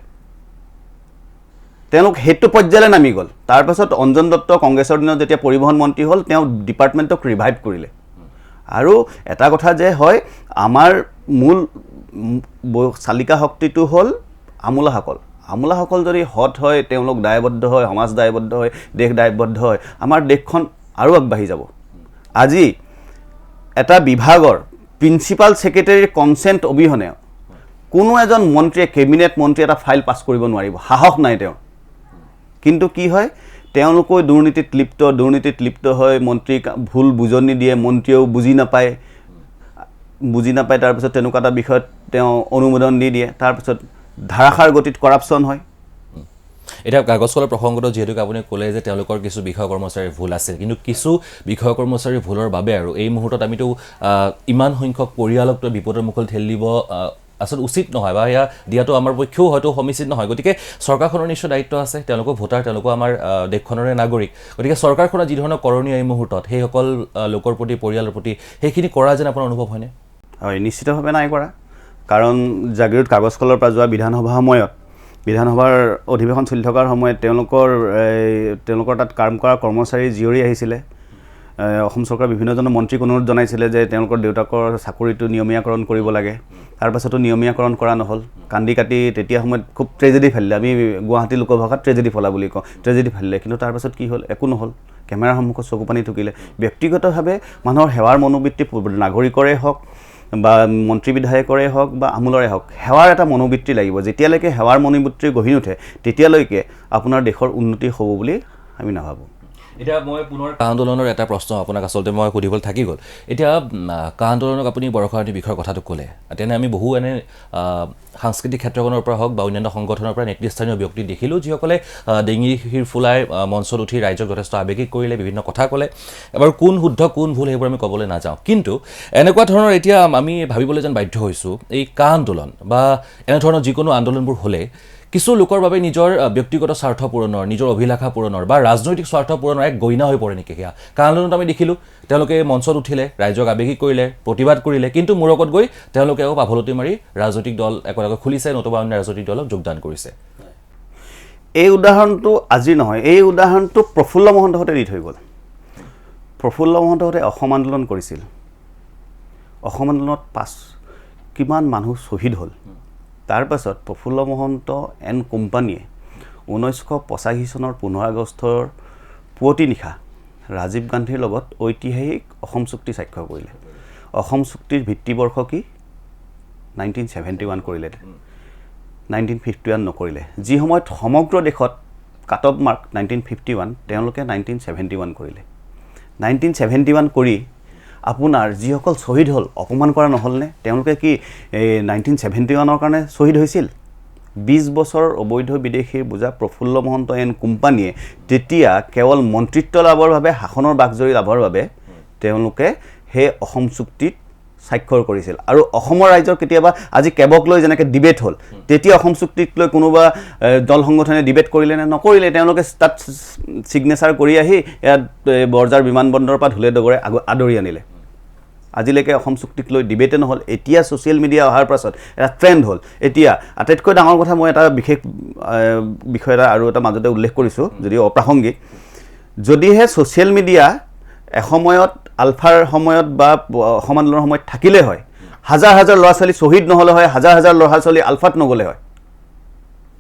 তেওঁলোক সেইটো পৰ্যায়লৈ নামি গ'ল। তাৰপাছত অঞ্জন দত্ত কংগ্ৰেছৰ দিনত যেতিয়া পৰিবহণ মন্ত্ৰী হ'ল, তেওঁ ডিপাৰ্টমেণ্টক ৰিভাইভ কৰিলে। আৰু এটা কথা যে হয়, আমাৰ মূল চালিকা শক্তিটো হ'ল আমোলাসকল যদি সৎ হয়, তেওঁলোক দায়বদ্ধ হয়, সমাজ দায়বদ্ধ হয়, দেশ দায়বদ্ধ হয়, আমাৰ দেশখন আৰু আগবাঢ়ি যাব। আজি এটা বিভাগৰ প্ৰিন্সিপাল ছেক্ৰেটাৰীৰ কনচেণ্ট অবিহনে কোনো এজন মন্ত্ৰীয়ে, কেবিনেট মন্ত্ৰী এটা ফাইল পাছ কৰিব নোৱাৰিব, সাহস নাই তেওঁৰ। কিন্তু কি হয়, তেওঁলোকো দুৰ্নীতিত লিপ্ত হয়, মন্ত্ৰীক ভুল বুজনি দিয়ে, মন্ত্ৰীয়েও বুজি নাপায়, তাৰপিছত তেনেকুৱা এটা বিষয়ত তেওঁ অনুমোদন দি দিয়ে, তাৰপিছত ধাৰাসাৰ গতিত কৰাপশ্যন হয়। এতিয়া কাগজ কলৰ প্ৰসংগটো যিহেতুকে আপুনি ক'লে যে তেওঁলোকৰ কিছু বিষয় কৰ্মচাৰীৰ ভুল আছিল, কিন্তু কিছু বিষয় কৰ্মচাৰীৰ ভুলৰ বাবে আৰু এই মুহূৰ্তত আমিতো ইমান সংখ্যক পৰিয়ালক বিপদৰ মুখলৈ ঠেলি দিব আচলতে উচিত নহয়, বা এয়া দিয়াটো আমাৰ পক্ষেও হয়তো সমীচীন নহয়। গতিকে চৰকাৰখনৰ নিশ্চয় দায়িত্ব আছে, তেওঁলোকো ভোটাৰ, তেওঁলোকো আমাৰ দেশখনৰে নাগৰিক। গতিকে চৰকাৰখনৰ যি ধৰণৰ কৰণীয় এই মুহূৰ্তত সেইসকল লোকৰ প্ৰতি, পৰিয়ালৰ প্ৰতি, সেইখিনি কৰা যেন আপোনাৰ অনুভৱ হয়নে? হয়, নিশ্চিতভাৱে নাই কৰা। কাৰণ জাগিৰোড কাগজ কলৰ পৰা যোৱা বিধানসভাৰ অধিৱেশন চলি থকাৰ সময়ত তেওঁলোকৰ তাত কাম কৰা কৰ্মচাৰী জীয়ৰী আহিছিলে। অসম চৰকাৰৰ বিভিন্নজন মন্ত্ৰীক অনুৰোধ জনাইছিলে যে তেওঁলোকৰ দেউতাকৰ চাকৰিটো নিয়মীয়াকৰণ কৰিব লাগে। তাৰপাছতো নিয়মীয়াকৰণ কৰা নহ'ল। কান্দি কাটি তেতিয়া সময়ত খুব ট্ৰেজেডি ফালিলে, আমি গুৱাহাটী লোকভাষাত ট্ৰেজেডি ফলা বুলি কওঁ, ট্ৰেজেডি ফালিলে। কিন্তু তাৰপাছত কি হ'ল, একো নহ'ল, কেমেৰাৰ সন্মুখত চকু পানী টুকিলে। ব্যক্তিগতভাৱে মানুহৰ সেৱাৰ মনোবৃত্তি, নাগৰিকৰে হওক বা মন্ত্ৰী বিধায়কৰে হওক বা আমোলৰে হওক, সেৱাৰ এটা মনোবৃত্তি লাগিব। যেতিয়ালৈকে সেৱাৰ মনোবৃত্তি গঢ়ি নুঠে, তেতিয়ালৈকে আপোনাৰ দেশৰ উন্নতি হ'ব বুলি আমি নাভাবোঁ। এতিয়া মই পুনৰ কা আন্দোলনৰ এটা প্ৰশ্ন আপোনাক আচলতে মই সুধিবলৈ থাকি গ'ল। এতিয়া কা আন্দোলনক আপুনি বৰষাৰণী বিষয়ৰ কথাটো ক'লে, তেনে আমি বহু এনে সাংস্কৃতিক ক্ষেত্ৰখনৰ পৰা হওক বা অন্যান্য সংগঠনৰ পৰা নেতৃস্থানীয় ব্যক্তি দেখিলোঁ, যিসকলে ডিঙি শিৰ ফুলাই মঞ্চত উঠি ৰাইজক যথেষ্ট আৱেগিক কৰিলে, বিভিন্ন কথা ক'লে। এবাৰ কোন শুদ্ধ কোন ভুল সেইবোৰ আমি ক'বলৈ নাযাওঁ, কিন্তু এনেকুৱা ধৰণৰ এতিয়া আমি ভাবিবলৈ যেন বাধ্য হৈছোঁ, এই কা আন্দোলন বা এনেধৰণৰ যিকোনো আন্দোলনবোৰ হ'লে কিছু লোকৰ বাবে নিজৰ ব্যক্তিগত স্বাৰ্থ পূৰণৰ, নিজৰ অভিলাষা পূৰণৰ বা ৰাজনৈতিক স্বাৰ্থ পূৰণৰ এক গইনা হৈ পৰে নেকি? সেয়া কা আন্দোলনত আমি দেখিলোঁ, তেওঁলোকে মঞ্চত উঠিলে, ৰাইজক আৱেগিক কৰিলে, প্ৰতিবাদ কৰিলে, কিন্তু মূৰকত গৈ তেওঁলোকেও পাভলতি মাৰি ৰাজনৈতিক দল একোটাকৈ খুলিছে, নতুবা অন্য ৰাজনৈতিক দলক যোগদান কৰিছে। এই উদাহৰণটো আজি নহয়, এই উদাহৰণটো প্ৰফুল্ল মহন্তহঁতে দি থৈ গ'ল। প্ৰফুল্ল মহন্তহঁতে অসম আন্দোলন কৰিছিল। অসম আন্দোলনত কিমান মানুহ শ্বহীদ হ'ল। তাৰ পাছত প্ৰফুল্ল মহন্ত এণ্ড কোম্পানীয়ে 1985 চনৰ 15 আগষ্টৰ পুৱতি নিশা ৰাজীৱ গান্ধীৰ লগত ঐতিহাসিক অসম চুক্তি স্বাক্ষৰ কৰিলে। অসম চুক্তিৰ ভিত্তিবৰ্ষ কি? 1971 কৰিলে, 1951 নকৰিলে। যি সময়ত সমগ্ৰ দেশত কাট অফ মাৰ্ক 1951, তেওঁলোকে 1971 কৰিলে। 1971 কৰি আপোনাৰ যিসকল শ্বহীদ হ'ল অপমান কৰা নহ'লনে? তেওঁলোকে কি 1971 কাৰণে শ্বহীদ হৈছিল? 20 বছৰ অবৈধ বিদেশীৰ বোজা প্ৰফুল্ল মহন্ত এণ্ড কোম্পানীয়ে তেতিয়া কেৱল মন্ত্ৰিত্ব লাভৰ বাবে, শাসনৰ বাকজৰি লাভৰ বাবে তেওঁলোকে সেই অসম চুক্তিত স্বাক্ষৰ কৰিছিল। আৰু অসমৰ ৰাইজৰ কেতিয়াবা আজি কেবক লৈ যেনেকৈ ডিবেট হ'ল, তেতিয়া অসম চুক্তিক লৈ কোনোবা দল সংগঠনে ডিবেট কৰিলে নে নকৰিলে? তেওঁলোকে তাত ছিগনেচাৰ কৰি আহি ইয়াত বৰজাৰ বিমানবন্দৰৰ পৰা ঢোলে ডগৰে আদৰি আনিলে। আজিলৈকে অসম চুক্তিক লৈ ডিবেটে নহ'ল। এতিয়া ছ'চিয়েল মিডিয়া অহাৰ পাছত এটা ট্ৰেণ্ড হ'ল। এতিয়া আটাইতকৈ ডাঙৰ কথা, মই এটা বিশেষ বিষয় এটা আৰু এটা মাজতে উল্লেখ কৰিছোঁ, যদিও অপ্ৰাসংগিক। যদিহে ছ'চিয়েল মিডিয়া এসময়ত আলফাৰ সময়ত বা অসম আন্দোলনৰ সময়ত থাকিলে হয়, হাজাৰ হাজাৰ ল'ৰা ছোৱালী শ্বহীদ নহ'লে হয়, হাজাৰ হাজাৰ ল'ৰা ছোৱালী আলফাত নগ'লে হয়।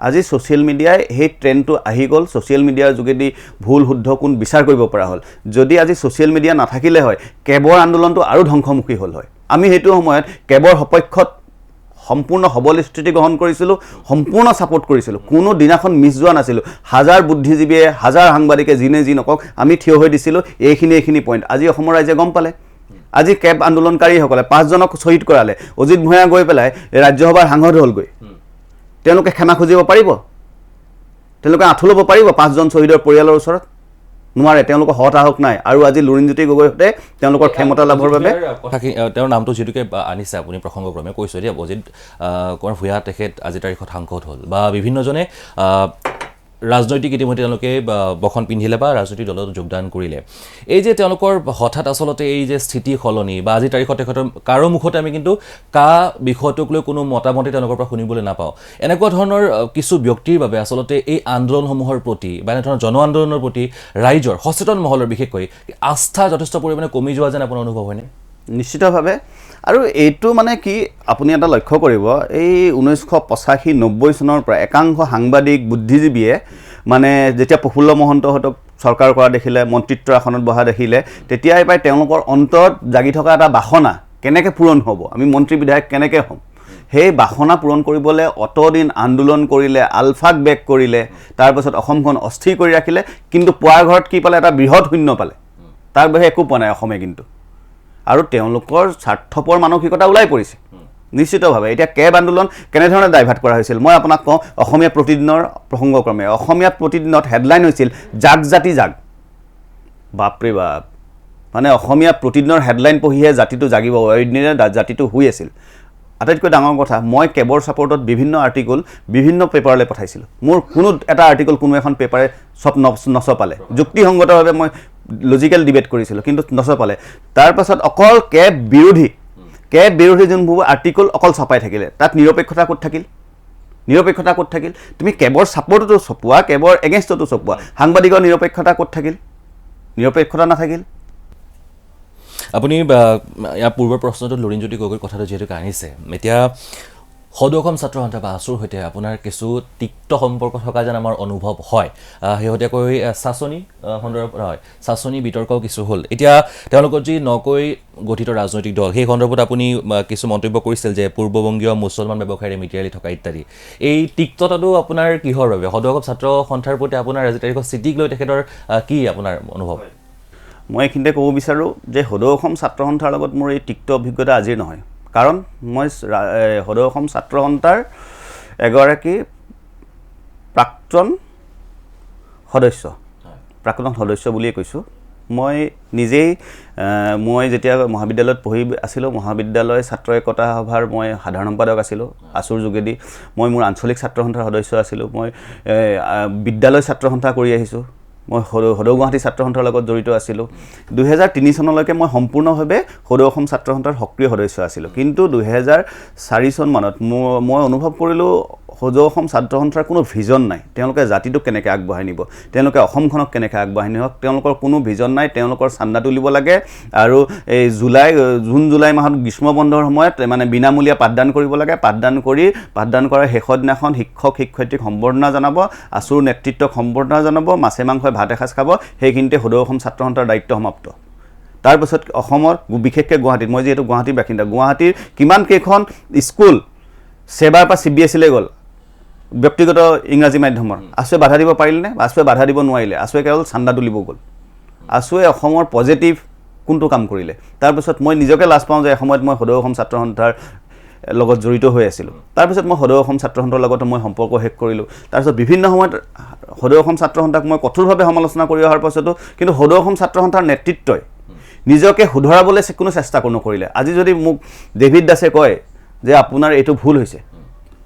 আজি ছ'চিয়েল মিডিয়াই সেই ট্ৰেণ্ডটো আহি গ'ল। ছ'চিয়েল মিডিয়াৰ যোগেদি ভুল শুদ্ধ কোন বিচাৰ কৰিব পৰা হ'ল। যদি আজি ছ'চিয়েল মিডিয়া নাথাকিলে হয়, কেবৰ আন্দোলনটো আৰু ধ্বংসমুখী হ'ল হয়। আমি সেইটো সময়ত কেবৰ সপক্ষত সম্পূৰ্ণ সবল স্থিতি গ্ৰহণ কৰিছিলোঁ, সম্পূৰ্ণ ছাপোৰ্ট কৰিছিলোঁ, কোনো দিনাখন মিছ যোৱা নাছিলোঁ। হাজাৰ বুদ্ধিজীৱীয়ে, হাজাৰ সাংবাদিকে যিনে যি নকওক, আমি থিয় হৈ দিছিলোঁ এইখিনি পইণ্ট। আজি অসমৰ ৰাইজে গম পালে। আজি কেব আন্দোলনকাৰীসকলে 5 জনক শ্বহীদ কৰালে। অজিত ভূঞা গৈ পেলাই ৰাজ্যসভাৰ সাংসদ হ'লগৈ। তেওঁলোকে ক্ষমা খুজিব পাৰিব? তেওঁলোকে আঁঠু ল'ব পাৰিব 5 জন শ্বহীদৰ পৰিয়ালৰ ওচৰত? নোৱাৰে। তেওঁলোকৰ সাহস নাই। আৰু আজি লুৰিণজ্যোতি গগৈহঁতে তেওঁলোকৰ ক্ষমতা লাভৰ বাবে তেওঁৰ নামটো যিটোকে আনিছে আপুনি প্ৰসংগক্ৰমে কৈছোঁ, এতিয়া অজিত কুমাৰ ভূঞা তেখেত আজিৰ তাৰিখত সাংসদ হ'ল, বা বিভিন্নজনে ৰাজনৈতিক ইতিমধ্যে তেওঁলোকে বখন পিন্ধিলে বা ৰাজনৈতিক দলত যোগদান কৰিলে। এই যে তেওঁলোকৰ হঠাৎ আচলতে এই যে স্থিতি সলনি, বা আজিৰ তাৰিখত তেখেতৰ কাৰো মুখতে আমি কিন্তু বিষয়টোক লৈ কোনো মতামতে তেওঁলোকৰ পৰা শুনিবলৈ নাপাওঁ। এনেকুৱা ধৰণৰ কিছু ব্যক্তিৰ বাবে আচলতে এই আন্দোলনসমূহৰ প্ৰতি বা এনেধৰণৰ জন আন্দোলনৰ প্ৰতি ৰাইজৰ, সচেতন মহলৰ বিশেষকৈ আস্থা যথেষ্ট পৰিমাণে কমি যোৱা যেন আপোনাৰ অনুভৱ হয়নে? নিশ্চিতভাৱে। আৰু এইটো মানে কি, আপুনি এটা লক্ষ্য কৰিব, এই 1985-90 চনৰ পৰা একাংশ সাংবাদিক বুদ্ধিজীৱীয়ে মানে যেতিয়া প্ৰফুল্ল মহন্তহঁতক চৰকাৰ কৰা দেখিলে, মন্ত্ৰিত্বৰ আসনত বহা দেখিলে, তেতিয়াই পাই তেওঁলোকৰ অন্তৰত জাগি থকা এটা বাসনা কেনেকৈ পূৰণ হ'ব, আমি মন্ত্ৰী বিধায়ক কেনেকৈ হ'ম, সেই বাসনা পূৰণ কৰিবলৈ অতদিন আন্দোলন কৰিলে, আলফাক বেক কৰিলে, তাৰপাছত অসমখন অস্থিৰ কৰি ৰাখিলে। কিন্তু পুৱাৰ ঘৰত কি পালে? এটা বৃহৎ শূন্য পালে। তাৰ বাহিৰে একো পোৱা নাই অসমে। কিন্তু আৰু তেওঁলোকৰ স্বাৰ্থপৰ মানসিকতা ওলাই পৰিছে নিশ্চিতভাৱে। এতিয়া কেব আন্দোলন কেনেধৰণে ডাইভাৰ্ট কৰা হৈছিল মই আপোনাক কওঁ। অসমীয়া প্ৰতিদিনৰ প্ৰসংগক্ৰমে অসমীয়া প্ৰতিদিনত হেডলাইন হৈছিল জাগ জাতি জাগ। বাপৰে বাপ, মানে অসমীয়া প্ৰতিদিনৰ হেডলাইন পঢ়িহে জাতিটো জাগিব, অন্যদিনে জাতিটো শুই আছিল। আটাইতকৈ ডাঙৰ কথা, মই কেবৰ ছাপৰ্টত বিভিন্ন আৰ্টিকল বিভিন্ন পেপাৰলৈ পঠাইছিলোঁ। মোৰ কোনো এটা আৰ্টিকল কোনো এখন পেপাৰে নচপালে। যুক্তিসংগতভাৱে মই লজিকেল ডিবেট কৰিছিলোঁ, কিন্তু নচপালে। তাৰ পাছত অকল কেব বিৰোধী যোনবোৰ আৰ্টিকল অকল ছাপাই থাকিলে। তাত নিৰপেক্ষতা ক'ত থাকিল? নিৰপেক্ষতা ক'ত থাকিল? তুমি কেবৰ ছাপৰ্টতো ছপোৱা, কেবৰ এগেইনষ্টতো ছপোৱা, সাংবাদিকৰ নিৰপেক্ষতা ক'ত থাকিল? নিৰপেক্ষতা নাথাকিল। আপুনি ইয়াৰ পূৰ্বৰ প্ৰশ্নটোত লুৰিণজ্যোতি গগৈৰ কথাটো যিহেতুকে আনিছে, এতিয়া সদৌ অসম ছাত্ৰ সন্থা বা আছুৰ সৈতে আপোনাৰ কিছু তিক্ত সম্পৰ্ক থকা যেন আমাৰ অনুভৱ হয়। শেহতীয়াকৈ চাচনি সন্দৰ্ভত হয়, চাচনি বিতৰ্কও কিছু হ'ল। এতিয়া তেওঁলোকৰ যি নকৈ গঠিত ৰাজনৈতিক দল, সেই সন্দৰ্ভত আপুনি কিছু মন্তব্য কৰিছিল যে পূৰ্ববংগীয় মুছলমান ব্যৱসায়ীৰে মিতিৰালি থকা ইত্যাদি। এই তিক্ততাটো আপোনাৰ কিহৰ বাবে? সদৌ অসম ছাত্ৰ সন্থাৰ প্ৰতি আপোনাৰ আজিৰ তাৰিখত স্থিতিক লৈ তেখেতৰ কি আপোনাৰ অনুভৱ? মই এইখিনিতে ক'ব বিচাৰোঁ যে সদৌ অসম ছাত্ৰ সন্থাৰ লগত মোৰ এই তিক্ত অভিজ্ঞতা আজিৰ নহয়। কাৰণ মই সদৌ অসম ছাত্ৰ সন্থাৰ এগৰাকী প্ৰাক্তন সদস্য বুলিয়ে কৈছোঁ। মই নিজেই যেতিয়া মহাবিদ্যালয়ত পঢ়ি আছিলোঁ, মহাবিদ্যালয় ছাত্ৰ একতা সভাৰ মই সাধাৰণ সম্পাদক আছিলোঁ আছুৰ যোগেদি। মই মোৰ আঞ্চলিক ছাত্ৰ সন্থাৰ সদস্য আছিলোঁ। মই বিদ্যালয় ছাত্ৰ সন্থা কৰি আহিছোঁ। মই সদৌ গুৱাহাটী ছাত্ৰ সন্থাৰ লগত জড়িত আছিলোঁ। 2003 চনলৈকে মই সম্পূৰ্ণভাৱে সদৌ অসম ছাত্ৰ সন্থাৰ সক্ৰিয় সদস্য আছিলোঁ। কিন্তু 2004 চনমানত মই অনুভৱ কৰিলোঁ সদৌ অসম ছাত্ৰ সন্থাৰ কোনো ভিজন নাই তেওঁলোকে জাতিটোক কেনেকৈ আগবঢ়াই নিব তেওঁলোকে অসমখনক কেনেকৈ আগবঢ়াই নিব তেওঁলোকৰ কোনো ভিজন নাই তেওঁলোকৰ চান্দা তুলিব লাগে আৰু এই জুন জুলাই মাহত গ্ৰীষ্ম বন্ধৰ সময়ত মানে বিনামূলীয়া পাঠদান কৰিব লাগে পাঠদান কৰাৰ শেষৰ দিনাখন শিক্ষক শিক্ষয়িত্ৰীক সম্বৰ্ধনা জনাব আছুৰ নেতৃত্বক সম্বৰ্ধনা জনাব মাছে মাংসই ভাত এসাঁজ খাব সেইখিনিতে সদৌ অসম ছাত্ৰ সন্থাৰ দায়িত্ব সমাপ্ত তাৰপিছত অসমৰ বিশেষকৈ গুৱাহাটীত মই যিহেতু গুৱাহাটীৰ বাসিন্দা গুৱাহাটীৰ কিমান কেইখন স্কুল সেবাৰ পৰা CBSE গ'ল ব্যক্তিগত ইংৰাজী মাধ্যমৰ আছুৱে বাধা দিব পাৰিলেনে আছুৱে বাধা দিব নোৱাৰিলে আছুৱে কেৱল চান্দা তুলিব গ'ল আছুৱে অসমৰ পজিটিভ কোনটো কাম কৰিলে তাৰপিছত মই নিজকে লাজ পাওঁ যে এসময়ত মই সদৌ অসম ছাত্ৰ সন্থাৰ লগত জড়িত হৈ আছিলোঁ তাৰপিছত মই সদৌ অসম ছাত্ৰ সন্থাৰ লগত মই সম্পৰ্ক শেষ কৰিলোঁ তাৰপিছত বিভিন্ন সময়ত সদৌ অসম ছাত্ৰ সন্থাক মই কঠোৰভাৱে সমালোচনা কৰি অহাৰ পাছতো কিন্তু সদৌ অসম ছাত্ৰ সন্থাৰ নেতৃত্বই নিজকে শুধৰাবলৈ কোনো চেষ্টা নকৰিলে আজি যদি মোক ডেভিড দাসে কয় যে আপোনাৰ এইটো ভুল হৈছে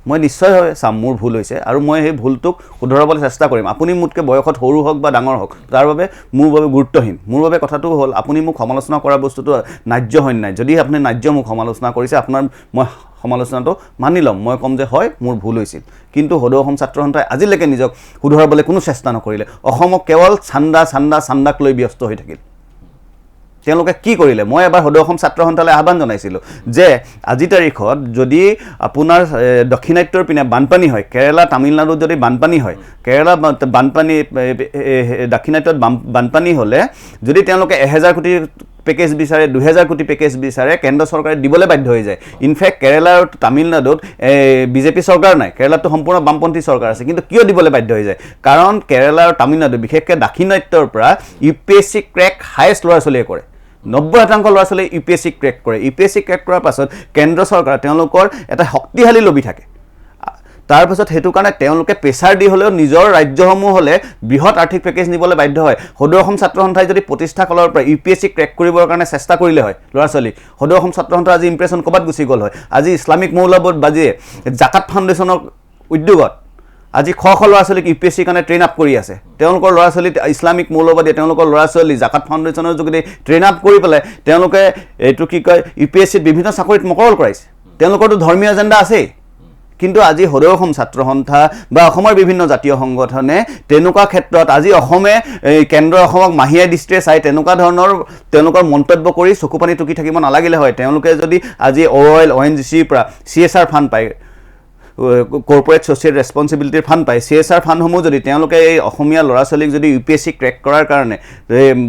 মই নিশ্চয়ভাৱে চাম মোৰ ভুল হৈছে আৰু মই সেই ভুলটোক শুধৰাবলৈ চেষ্টা কৰিম আপুনি মোতকৈ বয়সত সৰু হওক বা ডাঙৰ হওক তাৰ বাবে মোৰ বাবে গুৰুত্বহীন মোৰ বাবে কথাটো হ'ল আপুনি মোক সমালোচনা কৰা বস্তুটো ন্যায্য হয় নাই যদি আপুনি ন্যায্য মোক সমালোচনা কৰিছে আপোনাৰ মই সমালোচনাটো মানি ল'ম মই ক'ম যে হয় মোৰ ভুল হৈছিল কিন্তু সদৌ অসম ছাত্ৰ সন্থাই আজিলৈকে নিজক শুধৰাবলৈ কোনো চেষ্টা নকৰিলে অসমক কেৱল চান্দাক লৈ ব্যস্ত হৈ থাকিল তেওঁলোকে কি কৰিলে মই এবাৰ সদৌ অসম ছাত্ৰ সন্থালৈ আহ্বান জনাইছিলোঁ যে আজি তাৰিখত যদি আপোনাৰ দক্ষিণাত্যৰ পিনে বানপানী হয় কেৰালা তামিলনাডুত যদি বানপানী হয় কেৰালা বানপানী দক্ষিণাত্যত বানপানী হ'লে যদি তেওঁলোকে 1000 কোটি পেকেজ বিচাৰে 2000 কোটি পেকেজ বিচাৰে কেন্দ্ৰ চৰকাৰে দিবলৈ বাধ্য হৈ যায় ইনফেক্ট কেৰালা আৰু তামিলনাডুত বিজেপি চৰকাৰ নাই কেৰালাতো সম্পূৰ্ণ বামপন্থী চৰকাৰ আছে কিন্তু কিয় দিবলৈ বাধ্য হৈ যায় কাৰণ কেৰালা আৰু তামিলনাডু বিশেষকৈ দাক্ষিণাত্যৰ পৰা UPSC ক্ৰেক হায়েষ্ট ল'ৰা ছোৱালীয়ে কৰে 90% ল'ৰা ছোৱালীয়ে UPSC ক্ৰেক কৰে UPSC ক্ৰেক কৰাৰ পাছত কেন্দ্ৰ চৰকাৰ তেওঁলোকৰ এটা শক্তিশালী লবি থাকে তাৰপিছত হেতু কাৰণে তেওঁলোকে প্ৰেছাৰ দি হ'লেও নিজৰ ৰাজ্যসমূহ হ'লে বৃহৎ আৰ্থিক পেকেজ নিবলৈ বাধ্য হয় সদৌ অসম ছাত্ৰ সন্থাই যদি প্ৰতিষ্ঠা কালৰ পৰা UPSC ক্ৰেক কৰিবৰ কাৰণে চেষ্টা কৰিলে হয় ল'ৰা ছোৱালী সদৌ অসম ছাত্ৰ সন্থাৰ আজি ইমপ্ৰেছন ক'ৰবাত গুচি গ'ল হয় আজি ইছলামিক মৌলবাদীয়ে জাকাত ফাউণ্ডেশ্যনৰ উদ্যোগত আজি শ ল'ৰা ছোৱালীক UPSC কাৰণে ট্ৰেইন আপ কৰি আছে তেওঁলোকৰ ল'ৰা ছোৱালী ইছলামিক মৌলবাদীয়ে তেওঁলোকৰ ল'ৰা ছোৱালী জাকাত ফাউণ্ডেশ্যনৰ যোগেদি ট্ৰেইন আপ কৰি পেলাই তেওঁলোকে এইটো কি কয় UPSCত বিভিন্ন চাকৰিত মকৰল কৰাইছে তেওঁলোকৰতো ধৰ্মীয় এজেণ্ডা আছেই কিন্তু আজি সদৌ অসম ছাত্ৰ সন্থা বা অসমৰ বিভিন্ন জাতীয় সংগঠনে তেনেকুৱা ক্ষেত্ৰত আজি অসমে কেন্দ্ৰ অসমক মাহিয়া দৃষ্টিৰে চাই তেনেকুৱা ধৰণৰ তেওঁলোকৰ মন্তব্য কৰি চকুপানী টুকি থাকিব নালাগিলে হয় তেওঁলোকে যদি আজি অইল ONGCৰ পৰা CSR ফাণ্ড পায় কৰ্পৰেট ছ'চিয়েল ৰেছপন্সিবিলিটিৰ ফাণ্ড পায় CSR ফাণ্ডসমূহ যদি তেওঁলোকে এই অসমীয়া ল'ৰা ছোৱালীক যদি UPSC ক্ৰেক কৰাৰ কাৰণে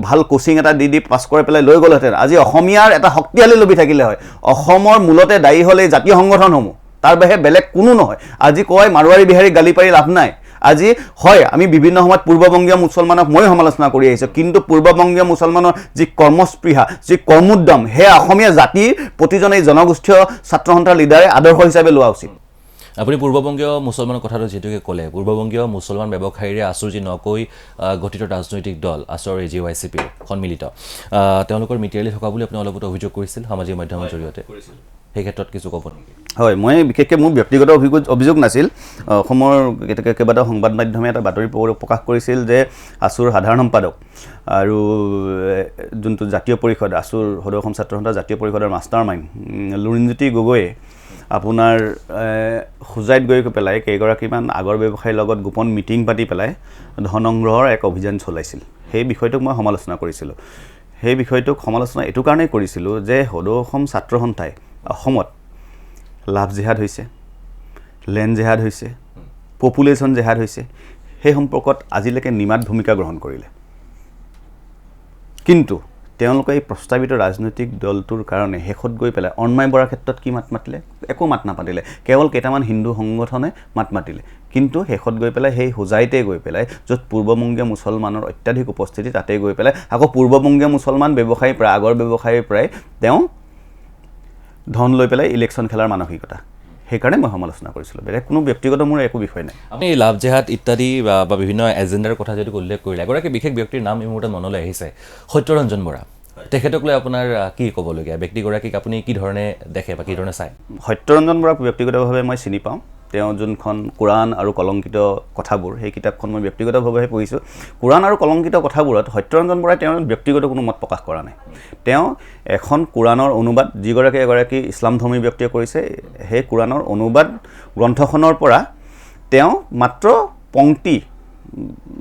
ভাল কোচিং এটা দি পাছ কৰি পেলাই লৈ গ'লহেঁতেন আজি অসমীয়াৰ এটা শক্তিশালী লবি থাকিলে হয় অসমৰ মূলতে দায়ী হ'ল এই জাতীয় সংগঠনসমূহ তাৰ বাহিৰে বেলেগ কোনো নহয় আজি কয় মাৰোৱাৰী বিহাৰীক গালি পাৰি লাভ নাই আজি হয় আমি বিভিন্ন সময়ত পূৰ্ববংগীয় মুছলমানক মই সমালোচনা কৰি আহিছোঁ কিন্তু পূৰ্ববংগীয় মুছলমানৰ যি কৰ্মস্পৃহা যি কৰ্মোদ্যম সেয়া অসমীয়া জাতিৰ প্ৰতিজন এই জনগোষ্ঠীয় ছাত্ৰ সন্থাৰ লিডাৰে আদৰ্শ হিচাপে লোৱা উচিত আপুনি পূৰ্ববংগীয় মুছলমানৰ কথাটো যিহেতুকে ক'লে পূৰ্ববংগীয় মুছলমান ব্যৱসায়ীৰে আছুৰ যি নকৈ গঠিত ৰাজনৈতিক দল আছৰ AGYCP সন্মিলিত তেওঁলোকৰ মিতিৰালি থকা বুলি আপুনি অলপতে অভিযোগ কৰিছিল সামাজিক মাধ্যমৰ জৰিয়তে সেই ক্ষেত্ৰত কিছু ক'ব নেকি হয় মই বিশেষকৈ মোৰ ব্যক্তিগত অভিযোগ নাছিল অসমৰ কেইবাটাও সংবাদ মাধ্যমে এটা বাতৰি প্ৰকাশ কৰিছিল যে আছুৰ সাধাৰণ সম্পাদক আৰু যোনটো জাতীয় পৰিষদ আছুৰ সদৌ অসম ছাত্ৰ সন্থা জাতীয় পৰিষদৰ মাষ্টাৰ মাইণ্ড লুৰিণজ্যোতি গগৈয়ে আপোনাৰ হোজাইত গৈ পেলাই কেইগৰাকীমান আগৰ ব্যৱসায়ীৰ লগত গোপন মিটিং পাতি পেলাই ধন সংগ্ৰহৰ এক অভিযান চলাইছিল সেই বিষয়টোক মই সমালোচনা কৰিছিলোঁ সেই বিষয়টোক সমালোচনা এইটো কাৰণেই কৰিছিলোঁ যে সদৌ অসম ছাত্ৰ সন্থাই অসমত লাভ জেহাদ হৈছে লেণ্ড জেহাদ হৈছে পপুলেশ্যন জেহাদ হৈছে সেই সম্পৰ্কত আজিলৈকে নিমাত ভূমিকা গ্ৰহণ কৰিলে কিন্তু তেওঁলোকে এই প্ৰস্তাৱিত ৰাজনৈতিক দলটোৰ কাৰণে শেষত গৈ পেলাই অন্যায় বৰাৰ ক্ষেত্ৰত কি মাত মাতিলে একো মাত নাপাতিলে কেৱল কেইটামান হিন্দু সংগঠনে মাত মাতিলে কিন্তু শেষত গৈ পেলাই সেই হোজাইতে গৈ পেলাই য'ত পূৰ্ববংগীয় মুছলমানৰ অত্যাধিক উপস্থিতি তাতে গৈ পেলাই আকৌ পূৰ্ববংগীয় মুছলমান ব্যৱসায়ীৰ পৰা আগৰ ব্যৱসায়ীৰ পৰাই তেওঁ ধন লৈ পেলাই ইলেকশ্যন খেলাৰ মানসিকতা সেইকাৰণে মই সমালোচনা কৰিছিলোঁ বেলেগ কোনো ব্যক্তিগত মোৰ একো বিষয় নাই আপুনি লাভ জেহাদ ইত্যাদি বা বিভিন্ন এজেণ্ডাৰ কথা যদি উল্লেখ কৰিলে এগৰাকী বিশেষ ব্যক্তিৰ নাম এই মুহূৰ্তত মনলৈ আহিছে সত্যৰঞ্জন বৰা তেখেতক লৈ আপোনাৰ কি ক'বলগীয়া ব্যক্তিগৰাকীক আপুনি কি ধৰণে দেখে বা কি ধৰণে চায় সত্যৰঞ্জন বৰাক ব্যক্তিগতভাৱে মই চিনি পাওঁ তেওঁ যোনখন কোৰাণ আৰু কলংকিত কথাবোৰ সেই কিতাপখন মই ব্যক্তিগতভাৱে পঢ়িছোঁ কোৰাণ আৰু কলংকিত কথাবোৰত সত্যৰঞ্জন বৰাই তেওঁৰ ব্যক্তিগত কোনো মত প্ৰকাশ কৰা নাই তেওঁ এখন কোৰাণৰ অনুবাদ যিগৰাকী এগৰাকী ইছলাম ধৰ্মী ব্যক্তিয়ে কৰিছে সেই কোৰাণৰ অনুবাদ গ্ৰন্থখনৰ পৰা তেওঁ মাত্ৰ পংক্তি